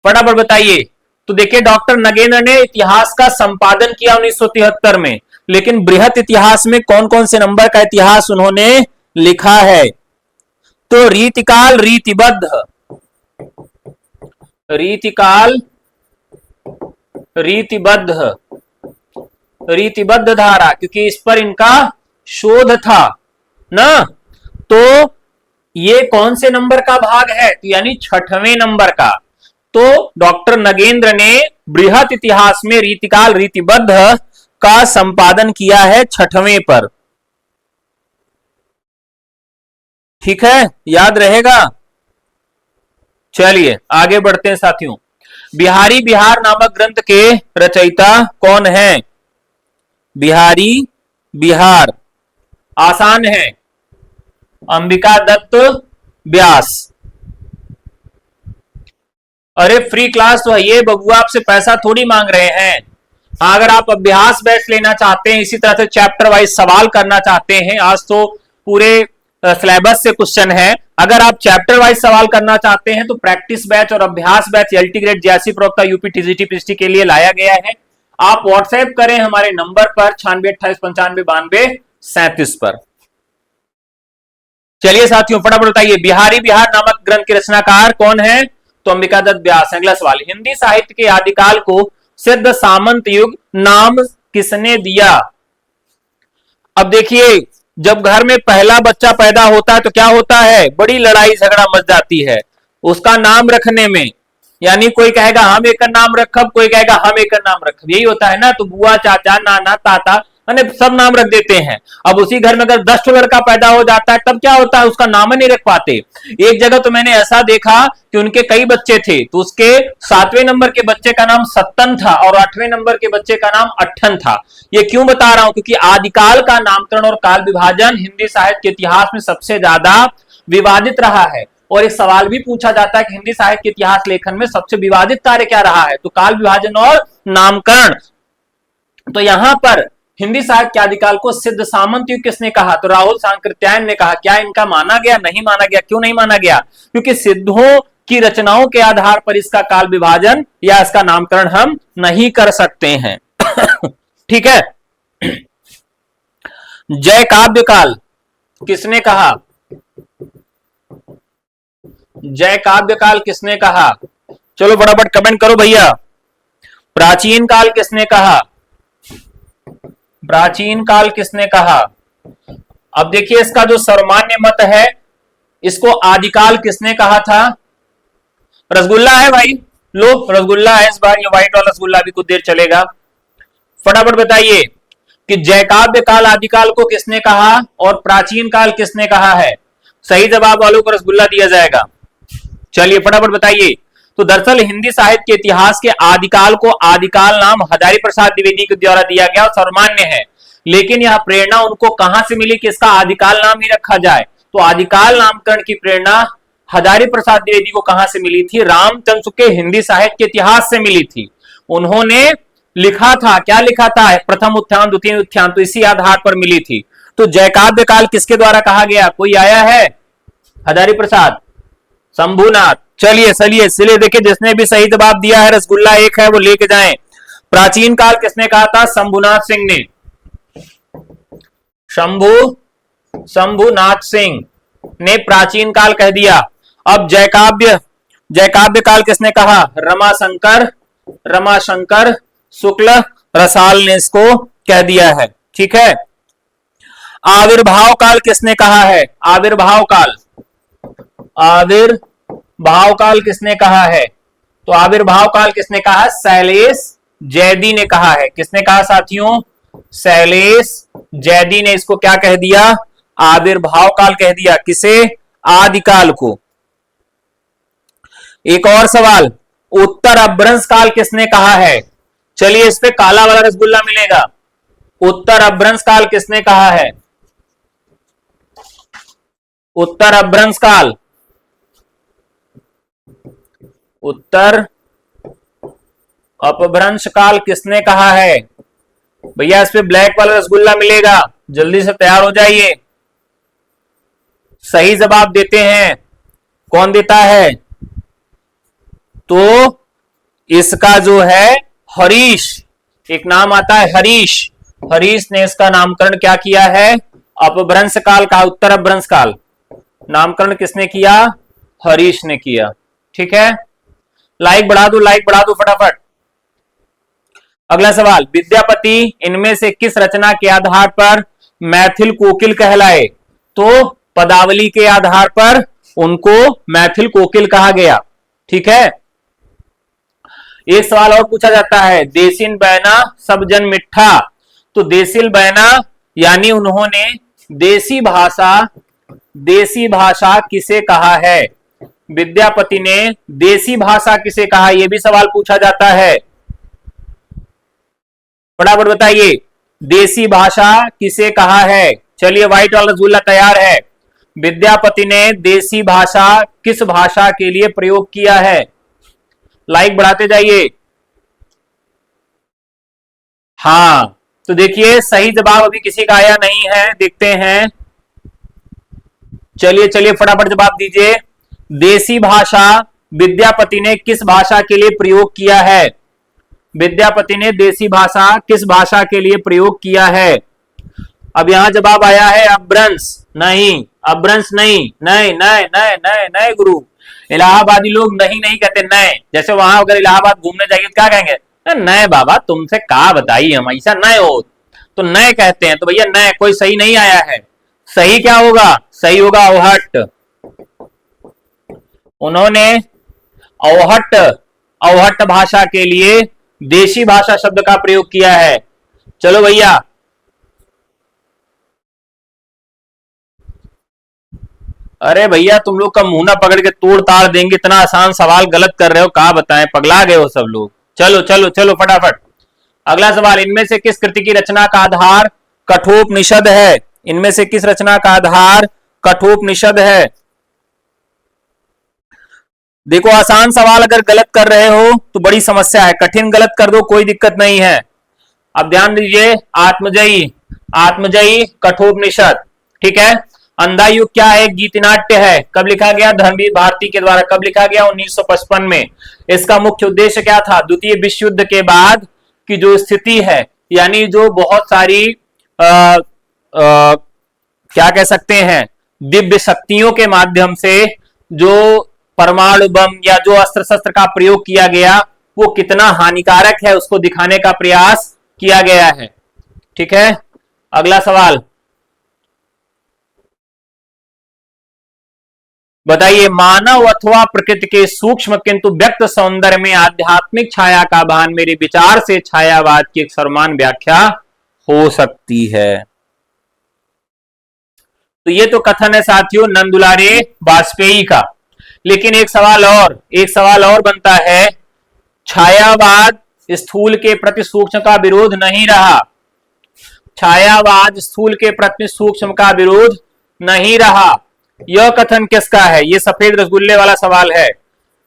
फटाफट बताइए। तो देखिए डॉक्टर नगेंद्र ने इतिहास का संपादन किया 1973 में, लेकिन बृहत इतिहास में कौन कौन से नंबर का इतिहास उन्होंने लिखा है? तो रीतिकाल, रीतिबद्ध, रीतिकाल, रीतिबद्ध, रीतिबद्ध धारा, क्योंकि इस पर इनका शोध था ना। तो ये कौन से नंबर का भाग है? तो यानी 6वें नंबर का। तो डॉक्टर नगेंद्र ने बृहत इतिहास में रीतिकाल, रीतिबद्ध का संपादन किया है 6वें पर। ठीक है, याद रहेगा। चलिए आगे बढ़ते हैं साथियों। बिहारी बिहार नामक ग्रंथ के रचयिता कौन है? बिहारी बिहार आसान है, अंबिका दत्त व्यास। अरे फ्री क्लास तो है ये बबुआ, आपसे पैसा थोड़ी मांग रहे हैं। अगर आप अभ्यास बैच लेना चाहते हैं, इसी तरह से चैप्टर वाइज सवाल करना चाहते हैं, आज तो पूरे सिलेबस से क्वेश्चन है। अगर आप चैप्टर वाइज सवाल करना चाहते हैं तो प्रैक्टिस बैच और अभ्यास बैच एलटी ग्रेड जैसी प्रोक्ता यूपी टीजीटी पीएचडी के लिए लाया गया है। आप व्हाट्सएप करें हमारे नंबर पर 9628959237 पर। चलिए साथियों फटाफट बताइए, बिहारी बिहार नामक ग्रंथ के रचनाकार कौन है? तो अंबिका दत्त व्यास। अगला सवाल, हिंदी साहित्य के आदिकाल को सिद्ध सामंत युग नाम किसने दिया? अब देखिए, जब घर में पहला बच्चा पैदा होता है तो क्या होता है? बड़ी लड़ाई झगड़ा मच जाती है उसका नाम रखने में। यानी कोई कहेगा हम एक नाम रखब, कोई कहेगा हम एक नाम रखब, यही होता है ना। तो बुआ, चाचा, नाना, ताता सब नाम रख देते हैं। अब उसी घर में अगर 10 लड़का पैदा हो जाता है तब क्या होता है? उसका नाम नहीं रख पाते। एक जगह तो मैंने ऐसा देखा कि उनके कई बच्चे थे, तो उसके 7वें नंबर के बच्चे का नाम सत्तन था और 8वें नंबर के बच्चे का नाम अट्ठन था। ये क्यों बता रहा हूं? क्योंकि आदिकाल का नामकरण और काल विभाजन हिंदी साहित्य के इतिहास में सबसे ज्यादा विवादित रहा है। और एक सवाल भी पूछा जाता है कि हिंदी साहित्य के इतिहास लेखन में सबसे विवादित कार्य क्या रहा है? तो काल विभाजन और नामकरण। तो यहां पर हिंदी साहित्य के आदिकाल को सिद्ध सामंत युग किसने कहा? तो राहुल सांकृत्यायन ने कहा। क्या इनका माना गया? नहीं माना गया। क्यों नहीं माना गया? क्योंकि सिद्धों की रचनाओं के आधार पर इसका काल विभाजन या इसका नामकरण हम नहीं कर सकते हैं। ठीक है। जय काव्य काल किसने कहा? जय काव्य काल किसने कहा? चलो फटाफट कमेंट करो भैया। प्राचीन काल किसने कहा? प्राचीन काल किसने कहा? अब देखिए, इसका जो सर्वमान्य मत है, इसको आदिकाल किसने कहा था? रसगुल्ला है भाई, लो रसगुल्ला है इस बार, ये व्हाइट वाला रसगुल्ला भी कुछ देर चलेगा। फटाफट बताइए कि जयकाव्य काल आदिकाल को किसने कहा और प्राचीन काल किसने कहा है? सही जवाब वालों को रसगुल्ला दिया जाएगा। चलिए फटाफट बताइए। तो दरअसल हिंदी साहित्य के इतिहास के आदिकाल को आदिकाल नाम हजारी प्रसाद द्विवेदी के द्वारा दिया गया और सर्वमान्य है। लेकिन यह प्रेरणा उनको कहां से मिली कि इसका आदिकाल नाम ही रखा जाए? तो आदिकाल नामकरण की प्रेरणा हजारी प्रसाद द्विवेदी को कहां से मिली थी? रामचंद्र के हिंदी साहित्य के इतिहास से मिली थी। उन्होंने लिखा था, क्या लिखा था? प्रथम उत्थान, द्वितीय उत्थान, तो इसी आधार पर मिली थी। तो जयकाव्य काल किसके द्वारा कहा गया? कोई आया है? हजारी प्रसाद, शंभुनाथ। चलिए चलिए देखिए, जिसने भी सही जवाब दिया है रसगुल्ला एक है वो लेके जाएं। प्राचीन काल किसने कहा था? शंभुनाथ सिंह ने। शंभुनाथ सिंह ने प्राचीन काल कह दिया। अब जयकाव्य काल किसने कहा? रमाशंकर शुक्ल रसाल ने इसको कह दिया है। ठीक है। आविर्भाव काल किसने कहा है? आविर्भाव काल किसने कहा है? तो आविर्भाव काल किसने कहा? शैलेश जैदी ने कहा है। किसने कहा साथियों? शैलेश जैदी ने इसको क्या कह दिया? आविर्भाव काल कह दिया। किसे? आदिकाल को। एक और सवाल, उत्तर अपभ्रंश काल किसने कहा है? चलिए इस पे काला वाला रसगुल्ला मिलेगा। उत्तर अपभ्रंश काल किसने कहा है? उत्तर अपभ्रंश काल, उत्तर अपभ्रंश काल किसने कहा है? भैया इस पे ब्लैक वाला रसगुल्ला मिलेगा, जल्दी से तैयार हो जाइए। सही जवाब देते हैं, कौन देता है? तो इसका जो है हरीश, एक नाम आता है हरीश, हरीश ने इसका नामकरण क्या किया है? अपभ्रंश काल का, उत्तर अपभ्रंश काल। नामकरण किसने किया? हरीश ने किया। ठीक है, लाइक बढ़ा दो, लाइक बढ़ा दो फटाफट। अगला सवाल, विद्यापति इनमें से किस रचना के आधार पर मैथिल कोकिल कहलाए? तो पदावली के आधार पर उनको मैथिल कोकिल कहा गया। ठीक है, एक सवाल और पूछा जाता है, देसिन बैना सब जन मिठा। तो देसिल बैना यानी उन्होंने देसी भाषा किसे कहा है? विद्यापति ने देसी भाषा किसे कहा, यह भी सवाल पूछा जाता है। फटाफट बताइए, देसी भाषा किसे कहा है? चलिए, व्हाइट वाला रसगुल्ला तैयार है। विद्यापति ने देसी भाषा किस भाषा के लिए प्रयोग किया है? लाइक बढ़ाते जाइए। हाँ, तो देखिए सही जवाब अभी किसी का आया नहीं है, देखते हैं। चलिए चलिए फटाफट जवाब दीजिए। देसी भाषा विद्यापति ने किस भाषा के लिए प्रयोग किया है? विद्यापति ने देसी भाषा किस भाषा के लिए प्रयोग किया है? अब यहां जवाब आया है अपभ्रंश। नहीं, अपभ्रंश नहीं, नए नए नए नए नए गुरु। इलाहाबादी लोग नहीं नहीं कहते, नए। जैसे वहां अगर इलाहाबाद घूमने जाएंगे तो क्या कहेंगे? नए बाबा, तुमसे कहा बताइए, हम ऐसा नए हो तो नए कहते हैं। तो भैया नए कोई सही नहीं आया है। सही क्या होगा? सही होगा अवहट। उन्होंने अवहट भाषा के लिए देशी भाषा शब्द का प्रयोग किया है। चलो भैया, अरे भैया तुम लोग का मुंह ना पकड़ के तोड़ ताड़ देंगे, इतना आसान सवाल गलत कर रहे हो, कहा बताएं, पगला गए हो सब लोग। चलो चलो चलो फटाफट। अगला सवाल, इनमें से किस कृति की रचना का आधार कठोपनिषद है? इनमें से किस रचना का आधार कठोपनिषद है? देखो, आसान सवाल अगर गलत कर रहे हो तो बड़ी समस्या है, कठिन गलत कर दो कोई दिक्कत नहीं है। अब ध्यान दीजिए, आत्मजयी कठोपनिषद। ठीक है, अंधा युग क्या है? गीतनाट्य है। कब लिखा गया? धर्मवीर भारती के द्वारा। कब लिखा गया? 1955 में। इसका मुख्य उद्देश्य क्या था? द्वितीय विश्व युद्ध के बाद की जो स्थिति है, यानी जो बहुत सारी क्या कह सकते हैं, दिव्य शक्तियों के माध्यम से जो परमाणु बम या जो अस्त्र शस्त्र का प्रयोग किया गया वो कितना हानिकारक है उसको दिखाने का प्रयास किया गया है। ठीक है, अगला सवाल बताइए, मानव अथवा प्रकृति के सूक्ष्म किंतु व्यक्त सौंदर्य में आध्यात्मिक छाया का भान मेरे विचार से छायावाद की एक सर्वमान्य व्याख्या हो सकती है। तो ये तो कथन है साथियों नंदुलारे वाजपेयी का। लेकिन एक सवाल और बनता है, छायावाद स्थूल के प्रति सूक्ष्म का विरोध नहीं रहा। छायावाद स्थूल के प्रति सूक्ष्म का विरोध नहीं रहा। यह कथन किसका है? यह सफेद रसगुल्ले वाला सवाल है।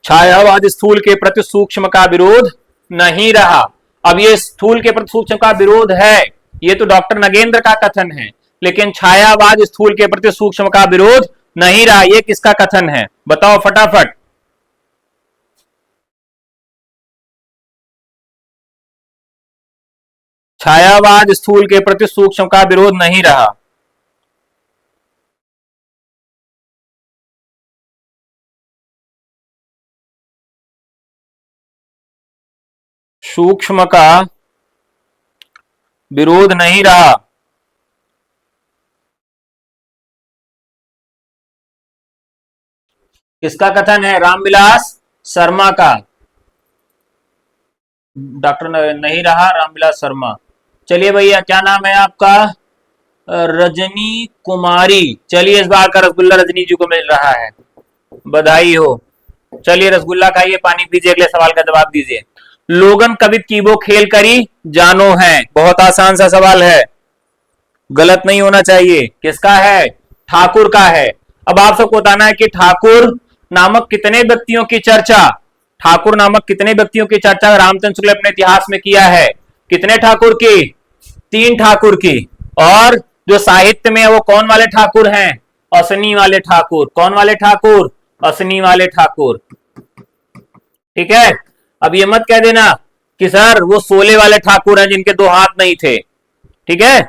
छायावाद स्थूल के प्रति सूक्ष्म का विरोध नहीं रहा। अब ये स्थूल के प्रति सूक्ष्म का विरोध है, ये तो डॉक्टर नगेंद्र का कथन है, लेकिन छायावाद स्थूल के प्रति सूक्ष्म का विरोध नहीं रहा, ये किसका कथन है? बताओ फटाफट। छायावाद स्थूल के प्रति सूक्ष्म का विरोध नहीं रहा। सूक्ष्म का विरोध नहीं रहा। किसका कथन है? रामविलास शर्मा का। डॉक्टर नहीं रहा, रामविलास शर्मा। चलिए भैया, क्या नाम है आपका? रजनी कुमारी। चलिए, इस बार का रसगुल्ला रजनी जी को मिल रहा है, बधाई हो। चलिए रसगुल्ला खाइए, पानी पीजिए, अगले सवाल का जवाब दीजिए। लोगन कवित कीबो खेल करी जानो है। बहुत आसान सा सवाल है, गलत नहीं होना चाहिए। किसका है? ठाकुर का है। अब आप सबको बताना है कि ठाकुर नामक कितने व्यक्तियों की चर्चा रामचंद्र शुक्ल अपने इतिहास में किया है। कितने ठाकुर की? 3 ठाकुर की। और जो साहित्य में है वो कौन वाले ठाकुर हैं? असनी वाले ठाकुर। कौन वाले ठाकुर? असनी वाले ठाकुर। ठीक है, अब ये मत कह देना कि सर वो सोले वाले ठाकुर हैं जिनके दो हाथ नहीं थे। ठीक है,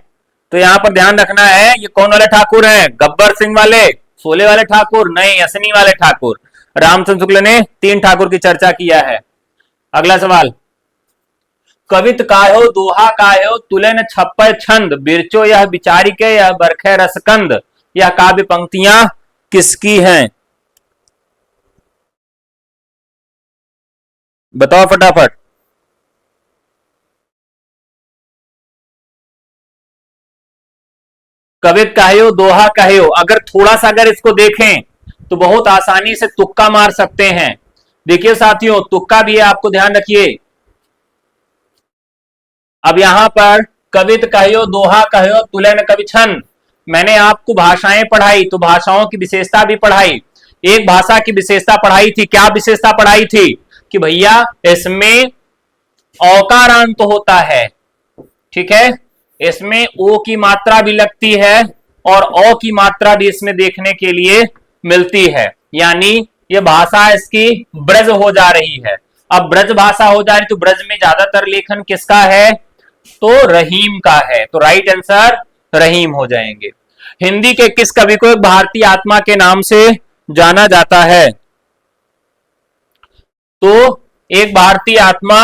तो यहां पर ध्यान रखना है ये कौन वाले ठाकुर हैं? गब्बर सिंह वाले, सोले वाले ठाकुर नहीं, असनी वाले ठाकुर। रामचंद्र शुक्ल ने 3 ठाकुर की चर्चा किया है। अगला सवाल, कवित कायो दोहा कायो तुलन छप्पय छंद बिरचो यह विचारिके यह बरखे रसकंद, यह काव्य पंक्तियां किसकी हैं? बताओ फटाफट। कवित कहो दोहा कहो, अगर थोड़ा सा अगर इसको देखें तो बहुत आसानी से तुक्का मार सकते हैं। देखिए साथियों, तुक्का भी है, आपको ध्यान रखिए। अब यहां पर कवित कहो दोहा कहो तुलन कवि छंद, मैंने आपको भाषाएं पढ़ाई तो भाषाओं की विशेषता भी पढ़ाई। एक भाषा की विशेषता पढ़ाई थी, क्या विशेषता पढ़ाई थी? कि भैया इसमें औकारांत होता है। ठीक है, इसमें ओ की मात्रा भी लगती है और औ की मात्रा भी इसमें देखने के लिए मिलती है, यानी ये भाषा इसकी ब्रज हो जा रही है। अब ब्रज भाषा हो जा रही तो ब्रज में ज्यादातर लेखन किसका है? तो रहीम का है, तो राइट आंसर रहीम हो जाएंगे। हिंदी के किस कवि को एक भारतीय आत्मा के नाम से जाना जाता है? तो एक भारतीय आत्मा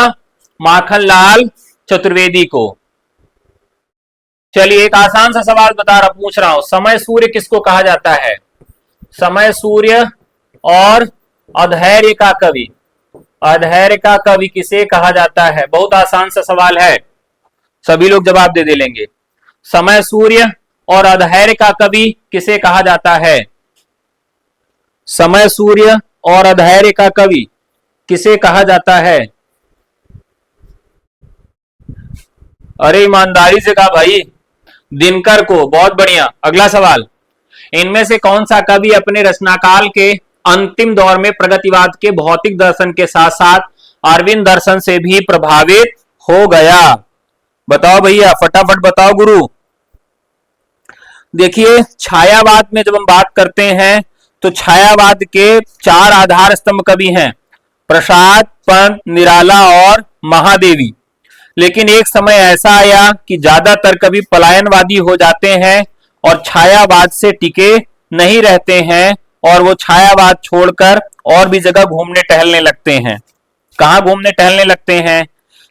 माखनलाल चतुर्वेदी को। चलिए एक आसान सा सवाल पूछ रहा हूं, समय सूर्य किसको कहा जाता है? समय सूर्य और अधैर्य का कवि, अधैर्य का कवि किसे कहा जाता है? बहुत आसान सा सवाल है, सभी लोग जवाब दे लेंगे। समय सूर्य और अधैर्य का कवि किसे कहा जाता है? समय सूर्य और अधैर्य का कवि किसे कहा जाता है? अरे ईमानदारी से कहा भाई, दिनकर को। बहुत बढ़िया। अगला सवाल, इनमें से कौन सा कवि अपने रचनाकाल के अंतिम दौर में प्रगतिवाद के भौतिक दर्शन के साथ साथ अरविंद दर्शन से भी प्रभावित हो गया? बताओ भैया, फटाफट बताओ गुरु। देखिए छायावाद में जब हम बात करते हैं तो छायावाद के 4 आधार स्तंभ कवि हैं, प्रसाद, पंत, निराला और महादेवी। लेकिन एक समय ऐसा आया कि ज्यादातर कवि पलायनवादी हो जाते हैं और छायावाद से टिके नहीं रहते हैं और वो छायावाद छोड़कर और भी जगह घूमने टहलने लगते हैं। कहां घूमने टहलने लगते हैं?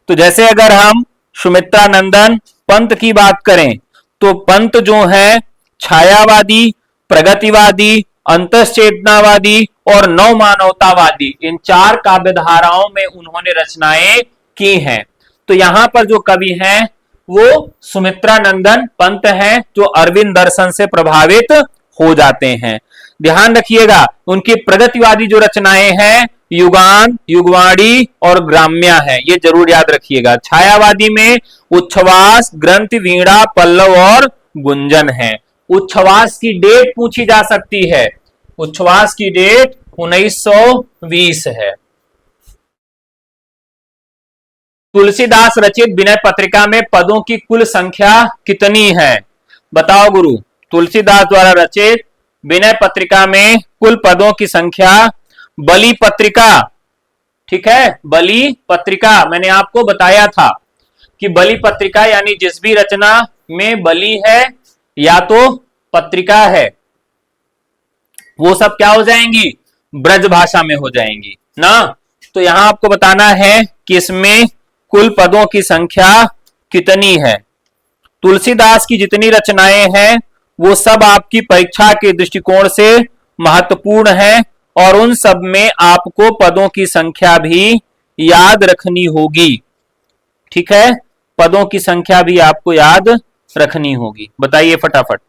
तो जैसे अगर हम सुमित्रा नंदन पंत की बात करें तो पंत जो है छायावादी, प्रगतिवादी, अंतश्चेतनावादी और नव मानवतावादी, इन 4 काव्य धाराओं में उन्होंने रचनाएं की हैं। तो यहां पर जो कवि हैं वो सुमित्रा नंदन पंत हैं, जो अरविंद दर्शन से प्रभावित हो जाते हैं। ध्यान रखिएगा, उनकी प्रगतिवादी जो रचनाएं हैं युगान, युगवाणी और ग्राम्या है, ये जरूर याद रखिएगा। छायावादी में उच्छ्वास, ग्रंथि, वीणा, पल्लव और गुंजन है। उच्छ्वास की डेट पूछी जा सकती है, उच्छ्वास की डेट 1920 है। तुलसीदास रचित विनय पत्रिका में पदों की कुल संख्या कितनी है? बताओ गुरु। तुलसीदास द्वारा रचित विनय पत्रिका में कुल पदों की संख्या, बलि पत्रिका, ठीक है, बलि पत्रिका मैंने आपको बताया था कि बलि पत्रिका यानी जिस भी रचना में बलि है या तो पत्रिका है, वो सब क्या हो जाएंगी? ब्रज भाषा में हो जाएंगी ना। तो यहां आपको बताना है कि इसमें कुल पदों की संख्या कितनी है। तुलसीदास की जितनी रचनाएं हैं वो सब आपकी परीक्षा के दृष्टिकोण से महत्वपूर्ण है और उन सब में आपको पदों की संख्या भी याद रखनी होगी। ठीक है, पदों की संख्या भी आपको याद रखनी होगी। बताइए फटाफट।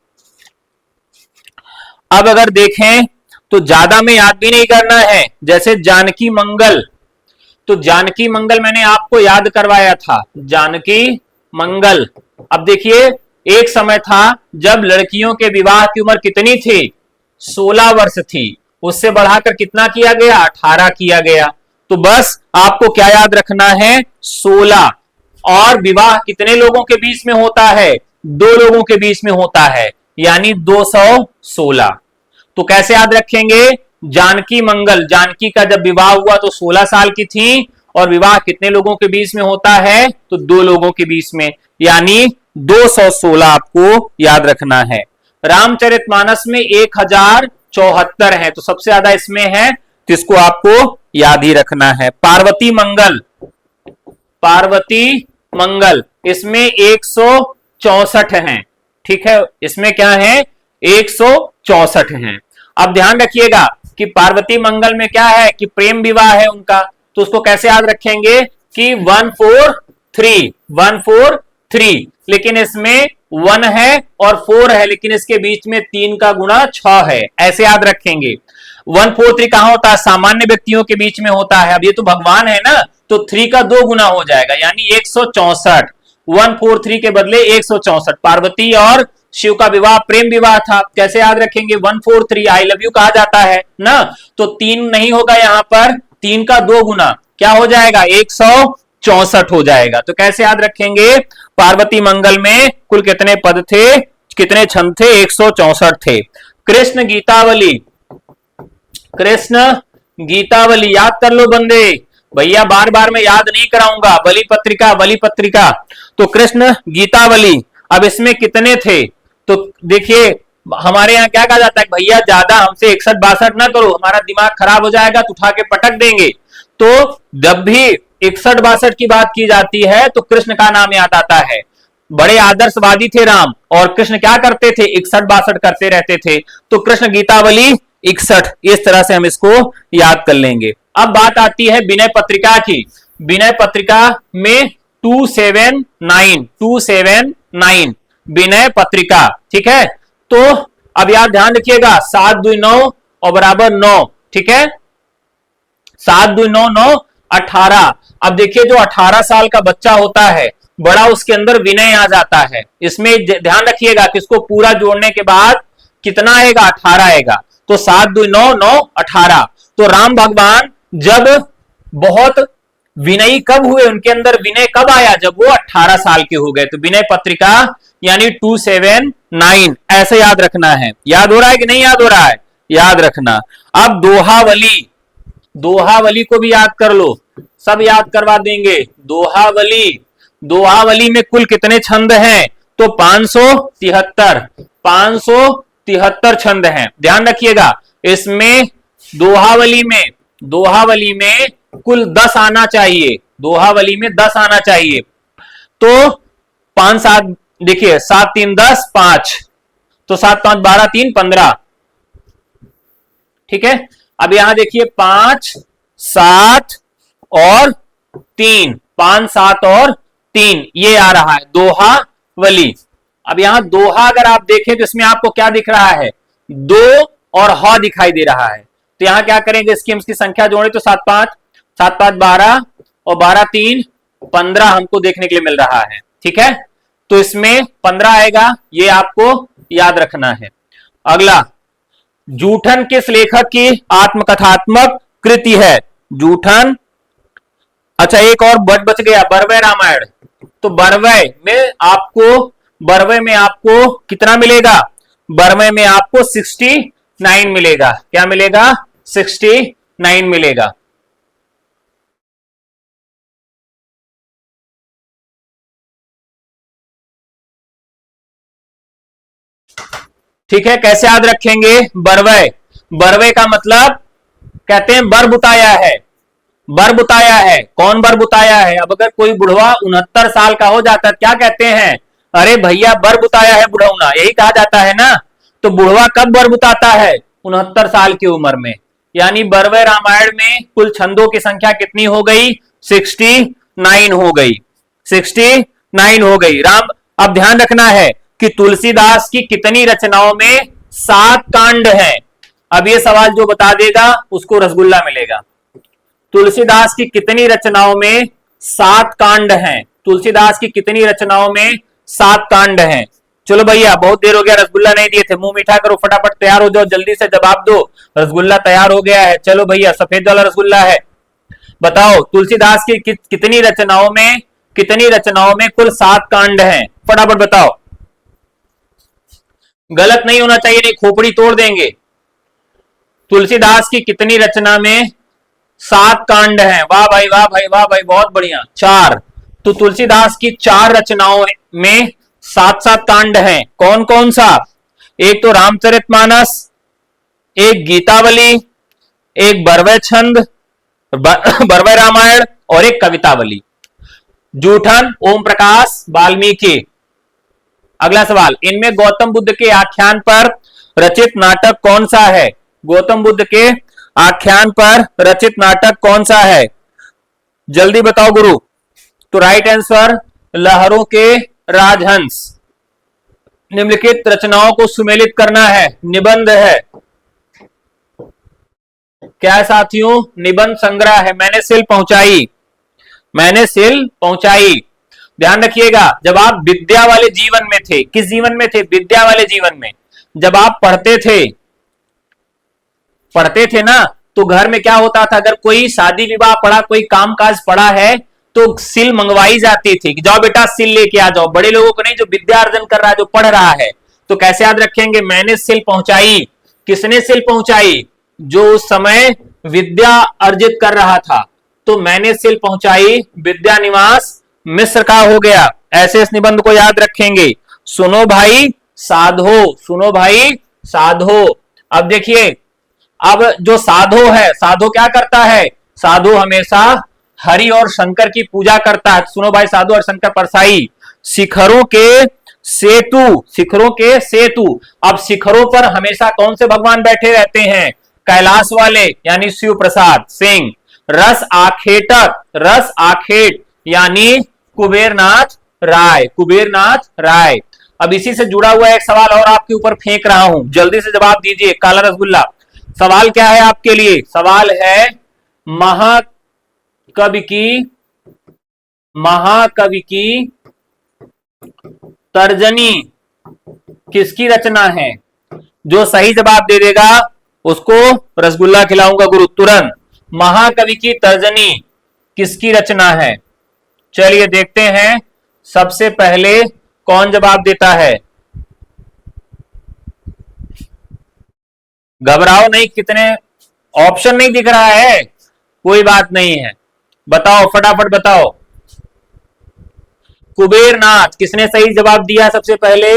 अब अगर देखें तो ज्यादा में याद भी नहीं करना है, जैसे जानकी मंगल, तो जानकी मंगल मैंने आपको याद करवाया था, जानकी मंगल। अब देखिए एक समय था जब लड़कियों के विवाह की उम्र कितनी थी? 16 वर्ष थी, उससे बढ़ाकर कितना किया गया? 18 किया गया। तो बस आपको क्या याद रखना है? 16। और विवाह कितने लोगों के बीच में होता है? 2 लोगों के बीच में होता है, यानी 216। तो कैसे याद रखेंगे? जानकी मंगल, जानकी का जब विवाह हुआ तो 16 साल की थी, और विवाह कितने लोगों के बीच में होता है? तो 2 लोगों के बीच में, यानी 216 आपको याद रखना है। रामचरितमानस में 1074 है, तो सबसे ज्यादा इसमें है, तो इसको आपको याद ही रखना है। पार्वती मंगल, पार्वती मंगल इसमें 164 हैं, ठीक है, इसमें क्या है? 164 हैं। अब ध्यान रखिएगा कि पार्वती मंगल में क्या है कि प्रेम विवाह है उनका, तो उसको कैसे याद रखेंगे कि 143, लेकिन इसमें 1 है और 4 है, लेकिन इसके बीच में 3 का गुणा 6 है, ऐसे याद रखेंगे। 143 कहां होता है? सामान्य व्यक्तियों के बीच में होता है। अब ये तो भगवान है ना, तो 3 का 2 गुना हो जाएगा, यानी 164। 143 के बदले 164। पार्वती और शिव का विवाह प्रेम विवाह था, कैसे याद रखेंगे? 143 आई लव यू कहा जाता है ना, तो 3 नहीं होगा, यहां पर 3 का 2 गुना क्या हो जाएगा? 164 हो जाएगा। तो कैसे याद रखेंगे? पार्वती मंगल में कुल कितने पद थे, कितने छंद थे? 164 थे। कृष्ण गीतावली, कृष्ण गीतावली याद कर लो बंदे, भैया बार बार मैं याद नहीं कराऊंगा। बलि पत्रिका, बलि पत्रिका, तो कृष्ण गीतावली, अब इसमें कितने थे? तो देखिए हमारे यहाँ क्या कहा जाता है, भैया ज्यादा हमसे 61-62 ना करो, हमारा दिमाग खराब हो जाएगा तो उठा के पटक देंगे। तो जब भी 61-62 की बात की जाती है तो कृष्ण का नाम याद आता है। बड़े आदर्शवादी थे राम, और कृष्ण क्या करते थे? 61-62 करते रहते थे, तो कृष्ण गीतावली 61, इस तरह से हम इसको याद कर लेंगे। अब बात आती है विनय पत्रिका की। विनय पत्रिका में 279 विनय पत्रिका, ठीक है। तो अब यार ध्यान रखिएगा, 7 2 9 और बराबर 9, ठीक है, 7 2 9 9 18। अब देखिए जो 18 साल का बच्चा होता है बड़ा, उसके अंदर विनय आ जाता है। इसमें ध्यान रखिएगा कि इसको पूरा जोड़ने के बाद कितना आएगा? 18 आएगा। तो 7 2 9 9 18। तो राम भगवान जब बहुत विनयी कब हुए, उनके अंदर विनय कब आया? जब वो 18 साल के हो गए। तो विनय पत्रिका यानी 279, ऐसे याद रखना है। याद हो रहा है कि नहीं याद हो रहा है? याद रखना। अब दोहावली, दोहावली को भी याद कर लो, सब याद करवा देंगे। दोहावली, दोहावली में कुल कितने छंद हैं? तो 573, 573 छंद हैं। ध्यान रखिएगा, इसमें दोहावली में कुल 10 आना चाहिए, दोहावली में 10 आना चाहिए। तो 5 7 देखिए, 7 3 10 5, तो 7 5 12 3 15, ठीक है। अब यहां देखिए 5 7 और 3, 5 7 और 3 ये आ रहा है दोहावली। अब यहां दोहा अगर आप देखें तो इसमें आपको क्या दिख रहा है? 2 और ह दिखाई दे रहा है। तो यहां क्या करेंगे? इसकी हम इसकी संख्या जोड़े तो 7 5 7 5 12 और 12 3 15 हमको देखने के लिए मिल रहा है, ठीक है। तो इसमें 15 आएगा, ये आपको याद रखना है। अगला, जूठन किस लेखक की आत्मकथात्मक कृति है? जूठन, अच्छा एक और बच गया, बरवय रामायण। तो बरवय में आपको कितना मिलेगा? बरवय में आपको 69 मिलेगा। क्या मिलेगा? 69 मिलेगा। ठीक है, कैसे याद रखेंगे? बरवय, बरवय का मतलब कहते हैं बर बुताया है, बर बुताया है। कौन बर बुताया है? अब अगर कोई बुढ़वा 69 साल का हो जाता है क्या कहते हैं? अरे भैया बर बुताया है बुढ़ौना, यही कहा जाता है ना। तो बुढ़वा कब बर बुताता है? 69 साल की उम्र में। यानी बरवय रामायण में कुल छंदों की संख्या कितनी हो गई? 69 हो गई, 69 हो गई। राम, अब ध्यान रखना है कि तुलसीदास की कितनी रचनाओं में 7 कांड हैं। अब ये सवाल जो बता देगा उसको रसगुल्ला मिलेगा। तुलसीदास की कितनी रचनाओं में 7 कांड हैं? तुलसीदास की कितनी रचनाओं में 7 कांड हैं? चलो भैया बहुत देर हो गया, रसगुल्ला नहीं दिए थे, मुंह मीठा करो, फटाफट तैयार हो जाओ, जल्दी से जवाब दो। रसगुल्ला तैयार हो गया है। चलो भैया, सफेद वाला रसगुल्ला है। बताओ तुलसीदास की कितनी रचनाओं में कुल 7 कांड हैं? फटाफट बताओ। गलत नहीं होना चाहिए, नहीं खोपड़ी तोड़ देंगे। तुलसीदास की कितनी रचना में 7 कांड हैं? वाह भाई वाह भाई वाह भाई, बहुत बढ़िया, 4। तो तुलसीदास की 4 रचनाओं में 7-7 कांड हैं। कौन कौन सा? एक तो रामचरितमानस, एक गीतावली, एक बरवै छंद, बरवै रामायण, और एक कवितावली। जूठन, ओम प्रकाश, वाल्मीकि। अगला सवाल, इनमें गौतम बुद्ध के आख्यान पर रचित नाटक कौन सा है? गौतम बुद्ध के आख्यान पर रचित नाटक कौन सा है? जल्दी बताओ गुरु। तो राइट आंसर लहरों के राजहंस। निम्नलिखित रचनाओं को सुमेलित करना है, निबंध है। क्या है साथियों? निबंध संग्रह है। मैंने सिल पहुंचाई, मैंने सिल पहुंचाई। ध्यान रखिएगा, जब आप विद्या वाले जीवन में थे, किस जीवन में थे? विद्या वाले जीवन में। जब आप पढ़ते थे ना, तो घर में क्या होता था? अगर कोई शादी विवाह पड़ा, कोई कामकाज पड़ा है, तो सिल मंगवाई जाती थी कि जाओ बेटा सिल लेके आ जाओ। बड़े लोगों को नहीं, जो विद्या अर्जन कर रहा है, जो पढ़ रहा है। तो कैसे याद रखेंगे? मैंने सिल पहुंचाई। किसने सिल पहुंचाई? जो उस समय विद्या अर्जित कर रहा था। तो मैंने सिल पहुंचाई विद्या निवास मिस्र का हो गया। ऐसे इस निबंध को याद रखेंगे। सुनो भाई साधो, सुनो भाई साधो। अब देखिए, अब जो साधो है, साधो क्या करता है? साधु हमेशा हरि और शंकर की पूजा करता है। सुनो भाई साधु और शंकर परसाई। शिखरों के सेतु, शिखरों के सेतु। अब शिखरों पर हमेशा कौन से भगवान बैठे रहते हैं? कैलाश वाले, यानी शिव प्रसाद सिंह। रस आखेटक, रस आखेट, यानी कुबेरनाथ राय, कुबेरनाथ राय। अब इसी से जुड़ा हुआ एक सवाल और आपके ऊपर फेंक रहा हूं, जल्दी से जवाब दीजिए। काला रसगुल्ला, सवाल क्या है आपके लिए? सवाल है महाकवि की तर्जनी किसकी रचना है? जो सही जवाब दे देगा उसको रसगुल्ला खिलाऊंगा गुरु तुरंत। महाकवि की तर्जनी किसकी रचना है? चलिए देखते हैं सबसे पहले कौन जवाब देता है। घबराओ नहीं, कितने ऑप्शन नहीं दिख रहा है, कोई बात नहीं है, बताओ फटाफट बताओ। कुबेरनाथ। किसने सही जवाब दिया सबसे पहले?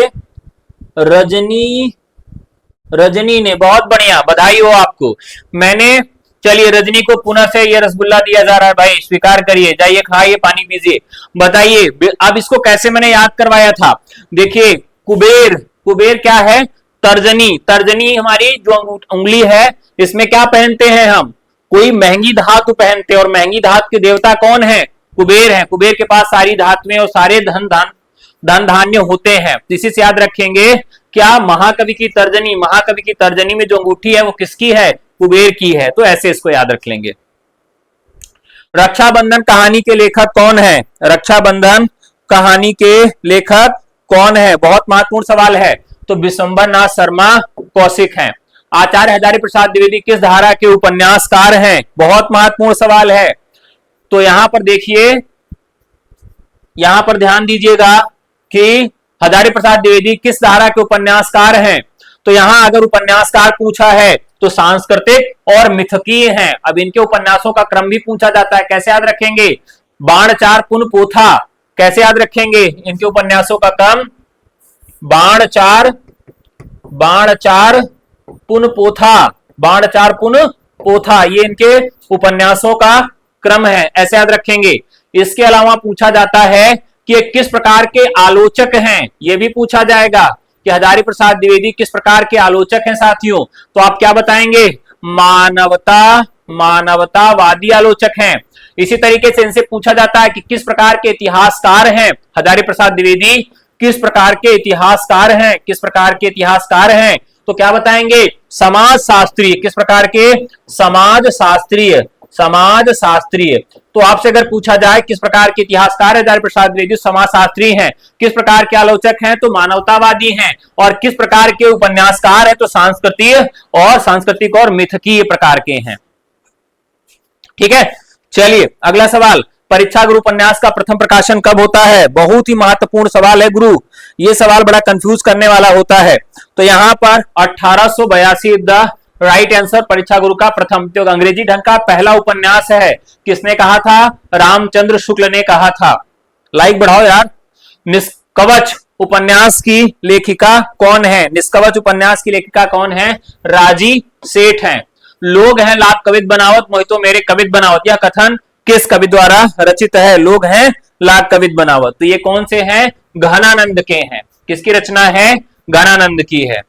रजनी ने। बहुत बढ़िया, बधाई हो आपको। मैंने, चलिए रजनी को पुनः से ये रसगुल्ला दिया जा रहा है भाई, स्वीकार करिए, जाइए खाइए, पानी पीजिए। बताइए अब इसको कैसे मैंने याद करवाया था। देखिए कुबेर, कुबेर क्या है? तर्जनी। तर्जनी हमारी जो उंगली है, इसमें क्या पहनते हैं हम? कोई महंगी धातु पहनते हैं, और महंगी धातु के देवता कौन है? कुबेर है। कुबेर के पास सारी धातुएं और सारे धन धान्य होते हैं। इसी से याद रखेंगे क्या महाकवि की तर्जनी, महाकवि की तर्जनी में जो अंगूठी है वो किसकी है? कुबेर की है। तो ऐसे इसको याद रख लेंगे। रक्षाबंधन कहानी के लेखक कौन है? रक्षाबंधन कहानी के लेखक कौन है? बहुत महत्वपूर्ण सवाल है। तो विशंबर नाथ शर्मा कौशिक हैं। आचार्य हजारी प्रसाद द्विवेदी किस धारा के उपन्यासकार हैं? बहुत महत्वपूर्ण सवाल है। तो यहां पर देखिए, यहां पर ध्यान दीजिएगा कि हजारी प्रसाद द्विवेदी किस धारा के उपन्यासकार हैं। तो यहां अगर उपन्यासकार पूछा है तो सांस्कृतिक और मिथकीय हैं। अब इनके उपन्यासों का क्रम भी पूछा जाता है, कैसे याद रखेंगे? बाणचार पुन पोथा, कैसे याद रखेंगे इनके उपन्यासों का क्रम? बाणचार पुन पोथा, बाणचार पुन पोथा, ये इनके उपन्यासों का क्रम है, ऐसे याद रखेंगे। इसके अलावा पूछा जाता है कि किस प्रकार के आलोचक हैं, यह भी पूछा जाएगा कि हजारी प्रसाद द्विवेदी किस प्रकार के आलोचक हैं साथियों। तो आप क्या बताएंगे? मानवतावादी आलोचक हैं। इसी तरीके से इनसे पूछा जाता है कि किस प्रकार के इतिहासकार हैं हजारी प्रसाद द्विवेदी, किस प्रकार के इतिहासकार हैं, किस प्रकार के इतिहासकार हैं। तो क्या बताएंगे? समाज शास्त्रीय। किस प्रकार के? समाज शास्त्रीय, समाज शास्त्रीय। तो आपसे अगर पूछा जाए किस प्रकार के इतिहासकार हजारी प्रसाद द्विवेदी, समाज शास्त्री हैं। किस प्रकार के आलोचक हैं? तो मानवतावादी हैं। और किस प्रकार के उपन्यासकार हैं? तो सांस्कृतिक और मिथकीय प्रकार के हैं। ठीक है, चलिए अगला सवाल। परीक्षा गुरु उपन्यास का प्रथम प्रकाशन कब होता है? बहुत ही महत्वपूर्ण सवाल है गुरु, ये सवाल बड़ा कंफ्यूज करने वाला होता है। तो यहां पर 1882 द राइट आंसर परीक्षा गुरु का प्रथम। तो अंग्रेजी ढंग का पहला उपन्यास है, किसने कहा था? रामचंद्र शुक्ल ने कहा था। लाइक बढ़ाओ यार। निष्कवच उपन्यास की लेखिका कौन है? निष्कवच उपन्यास की लेखिका कौन है? राजी सेठ हैं। लोग हैं लाभ कवित बनावत, मोहितो मेरे कवित बनावत, यह कथन किस कवि द्वारा रचित है? लोग हैं लाभ कवित बनावत। तो ये कौन से हैं? घनानंद के हैं। किसकी रचना है? घनानंद की है।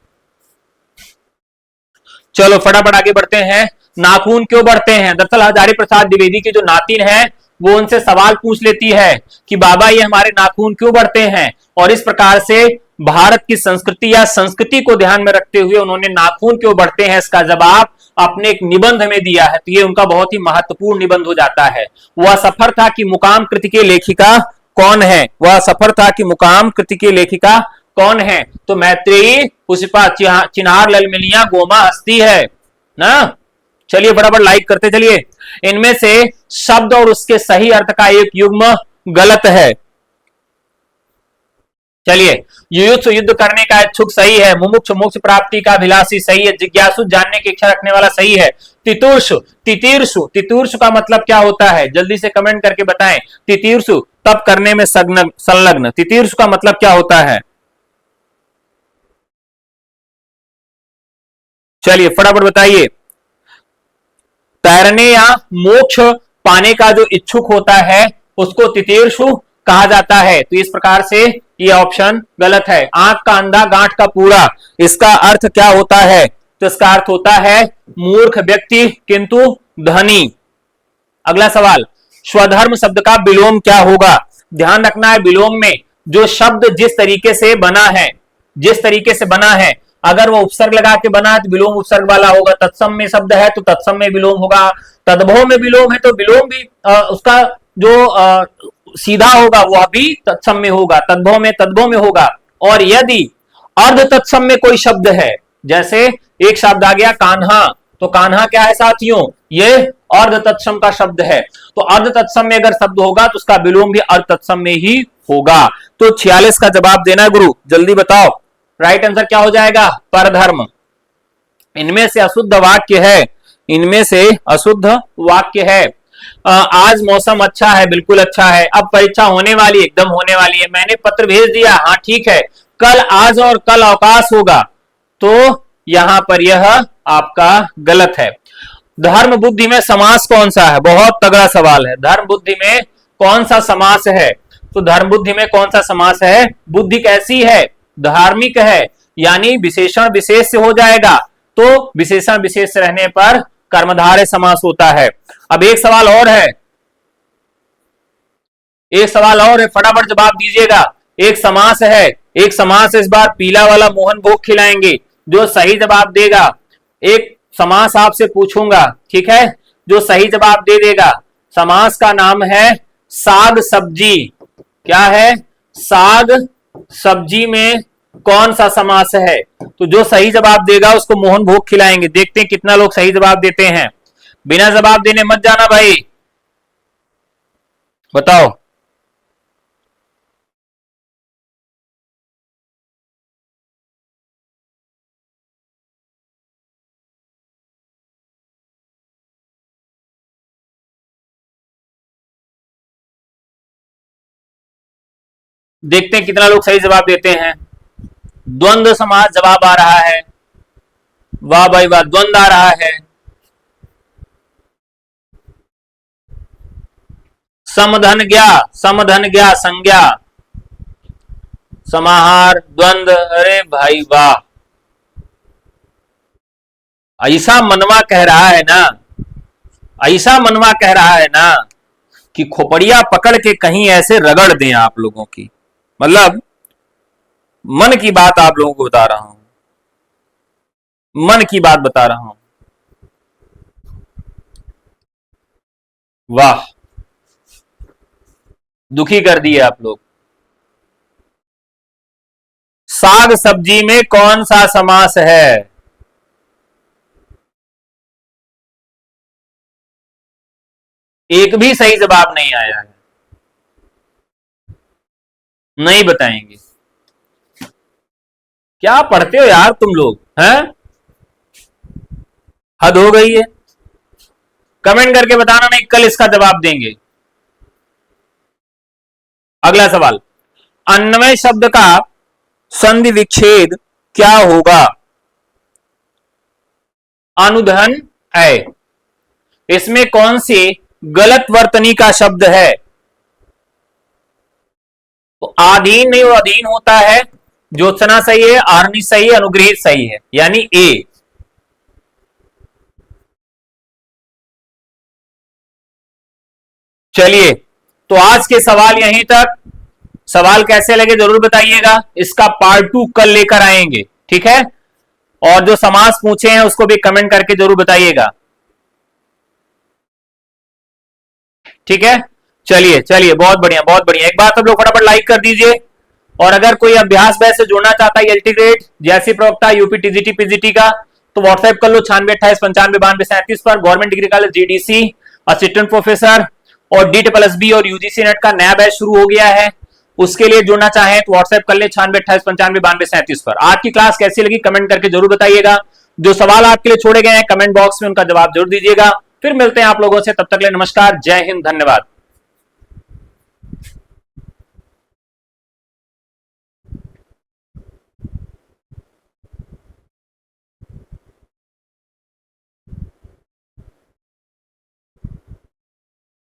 चलो फटाफट आगे बढ़ते हैं। नाखून क्यों बढ़ते हैं? दरअसल हजारी प्रसाद द्विवेदी की जो नातिन है वो उनसे सवाल पूछ लेती है कि बाबा ये हमारे नाखून क्यों बढ़ते हैं, और इस प्रकार से भारत की संस्कृति या संस्कृति को ध्यान में रखते हुए उन्होंने नाखून क्यों बढ़ते हैं इसका जवाब अपने एक निबंध में दिया है। तो ये उनका बहुत ही महत्वपूर्ण निबंध हो जाता है। वह सफर था कि मुकाम कृति की लेखिका कौन है? वह सफर था कि मुकाम कृति की लेखिका कौन है? तो मैत्रेयी, पुष्पा, चिन्हार, ललमिलिया, गोमा हस्ती है ना। चलिए फटाफट लाइक करते चलिए। इनमें से शब्द और उसके सही अर्थ का एक युग्म गलत है। चलिए, युयुत्सु युद्ध करने का इच्छुक सही है। मुमुक्ष मोक्ष प्राप्ति का अभिलाषी सही है। जिज्ञासु जानने की इच्छा रखने वाला सही है। तितुर्षु, तितीर्षु, तितुर्षु का मतलब क्या होता है? जल्दी से कमेंट करके बताएं। तितीर्षु तप करने में संलग्न। तितीर्षु का मतलब क्या होता है? चलिए फटाफट बताइए। तैरने या मोक्ष पाने का जो इच्छुक होता है उसको तितीर्षु कहा जाता है। तो इस प्रकार से ये ऑप्शन गलत है। आंख का अंधा गांठ का पूरा, इसका अर्थ क्या होता है? तो इसका अर्थ होता है मूर्ख व्यक्ति किंतु धनी। अगला सवाल, स्वधर्म शब्द का विलोम क्या होगा? ध्यान रखना है विलोम में जो शब्द जिस तरीके से बना है, जिस तरीके से बना है, अगर वो उपसर्ग लगा के बना है तो विलोम उपसर्ग वाला होगा। तत्सम में शब्द है तो तत्सम में विलोम होगा। तद्भव में विलोम है तो विलोम भी उसका जो सीधा होगा वह भी तत्सम में होगा। तद्भव में तद्भव में होगा। और यदि अर्ध तत्सम में कोई शब्द है, जैसे एक शब्द आ गया कान्हा, तो कान्हा क्या है साथियों? ये अर्ध तत्सम का शब्द है। तो अर्ध तत्सम में अगर शब्द होगा तो उसका विलोम भी अर्ध तत्सम में ही होगा। तो 46 का जवाब देना गुरु, जल्दी बताओ। राइट आंसर क्या हो जाएगा? परधर्म। इनमें से अशुद्ध वाक्य है, इनमें से अशुद्ध वाक्य है। आज मौसम अच्छा है, बिल्कुल अच्छा है। अब परीक्षा होने वाली, एकदम होने वाली है। मैंने पत्र भेज दिया, हाँ ठीक है। कल, आज और कल अवकाश होगा, तो यहां पर यह आपका गलत है। धर्म बुद्धि में समास कौन सा है? बहुत तगड़ा सवाल है। धर्म बुद्धि में कौन सा समास है? तो धर्म बुद्धि में कौन सा समास है? बुद्धि कैसी है? धार्मिक है, यानी विशेषण विशेष से हो जाएगा। तो विशेषण विशेष रहने पर कर्मधारय समास होता है। अब एक सवाल और है, एक सवाल और है, फटाफट जवाब दीजिएगा। एक समास है, एक समास, इस बार पीला वाला मोहन भोग खिलाएंगे जो सही जवाब देगा। एक समास आपसे पूछूंगा, ठीक है? जो सही जवाब दे देगा। समास का नाम है साग सब्जी। क्या है? साग सब्जी में कौन सा समास है? तो जो सही जवाब देगा उसको मोहन भोग खिलाएंगे। देखते हैं कितना लोग सही जवाब देते हैं। बिना जवाब देने मत जाना भाई, बताओ। देखते हैं कितना लोग सही जवाब देते हैं। द्वंद्व समास जवाब आ रहा है। वाह भाई वाह, द्वंद्व आ रहा है। समधन गया, समधन गया, संज्ञा, समाहार, द्वंद्व। अरे भाई वाह, ऐसा मनवा कह रहा है ना, ऐसा मनवा कह रहा है ना कि खोपड़िया पकड़ के कहीं ऐसे रगड़ दें आप लोगों की। मतलब मन की बात आप लोगों को बता रहा हूं, मन की बात बता रहा हूं। वाह, दुखी कर दिए आप लोग। साग सब्जी में कौन सा समास है? एक भी सही जवाब नहीं आया है। नहीं बताएंगे। क्या पढ़ते हो यार तुम लोग हैं? हद हो गई है। कमेंट करके बताना, नहीं कल इसका जवाब देंगे। अगला सवाल, अन्वय शब्द का संधि विच्छेद क्या होगा? अनुधन है। इसमें कौन सी गलत वर्तनी का शब्द है? तो आधीन नहीं, वो अधीन होता है। ज्योत्सना सही है, आर्नी सही है, अनुग्रहित सही है, यानी ए। चलिए, तो आज के सवाल यहीं तक। सवाल कैसे लगे जरूर बताइएगा। इसका पार्ट 2 कल लेकर आएंगे, ठीक है। और जो समास पूछे हैं उसको भी कमेंट करके जरूर बताइएगा, ठीक है। चलिए चलिए, बहुत बढ़िया बहुत बढ़िया। एक बार सब लोग फटाफट लाइक कर दीजिए। और अगर कोई अभ्यास बैच से जुड़ना चाहता है एलटी ग्रेड, जैसी प्रवक्ता, यूपी टीजीटी पीजीटी का, तो व्हाट्सएप कर लो 9628959237 पर। Government degree college GDC assistant professor और DSSB और यूजीसी नेट का नया बैच शुरू हो गया है। उसके लिए जुड़ना चाहें तो व्हाट्सएप कर ले 9628959237 पर। आज की क्लास कैसी लगी कमेंट करके जरूर बताइएगा। जो सवाल आपके लिए छोड़े गए हैं कमेंट बॉक्स में उनका जवाब जरूर दीजिएगा। फिर मिलते हैं आप लोगों से, तब तक के लिए नमस्कार, जय हिंद, धन्यवाद।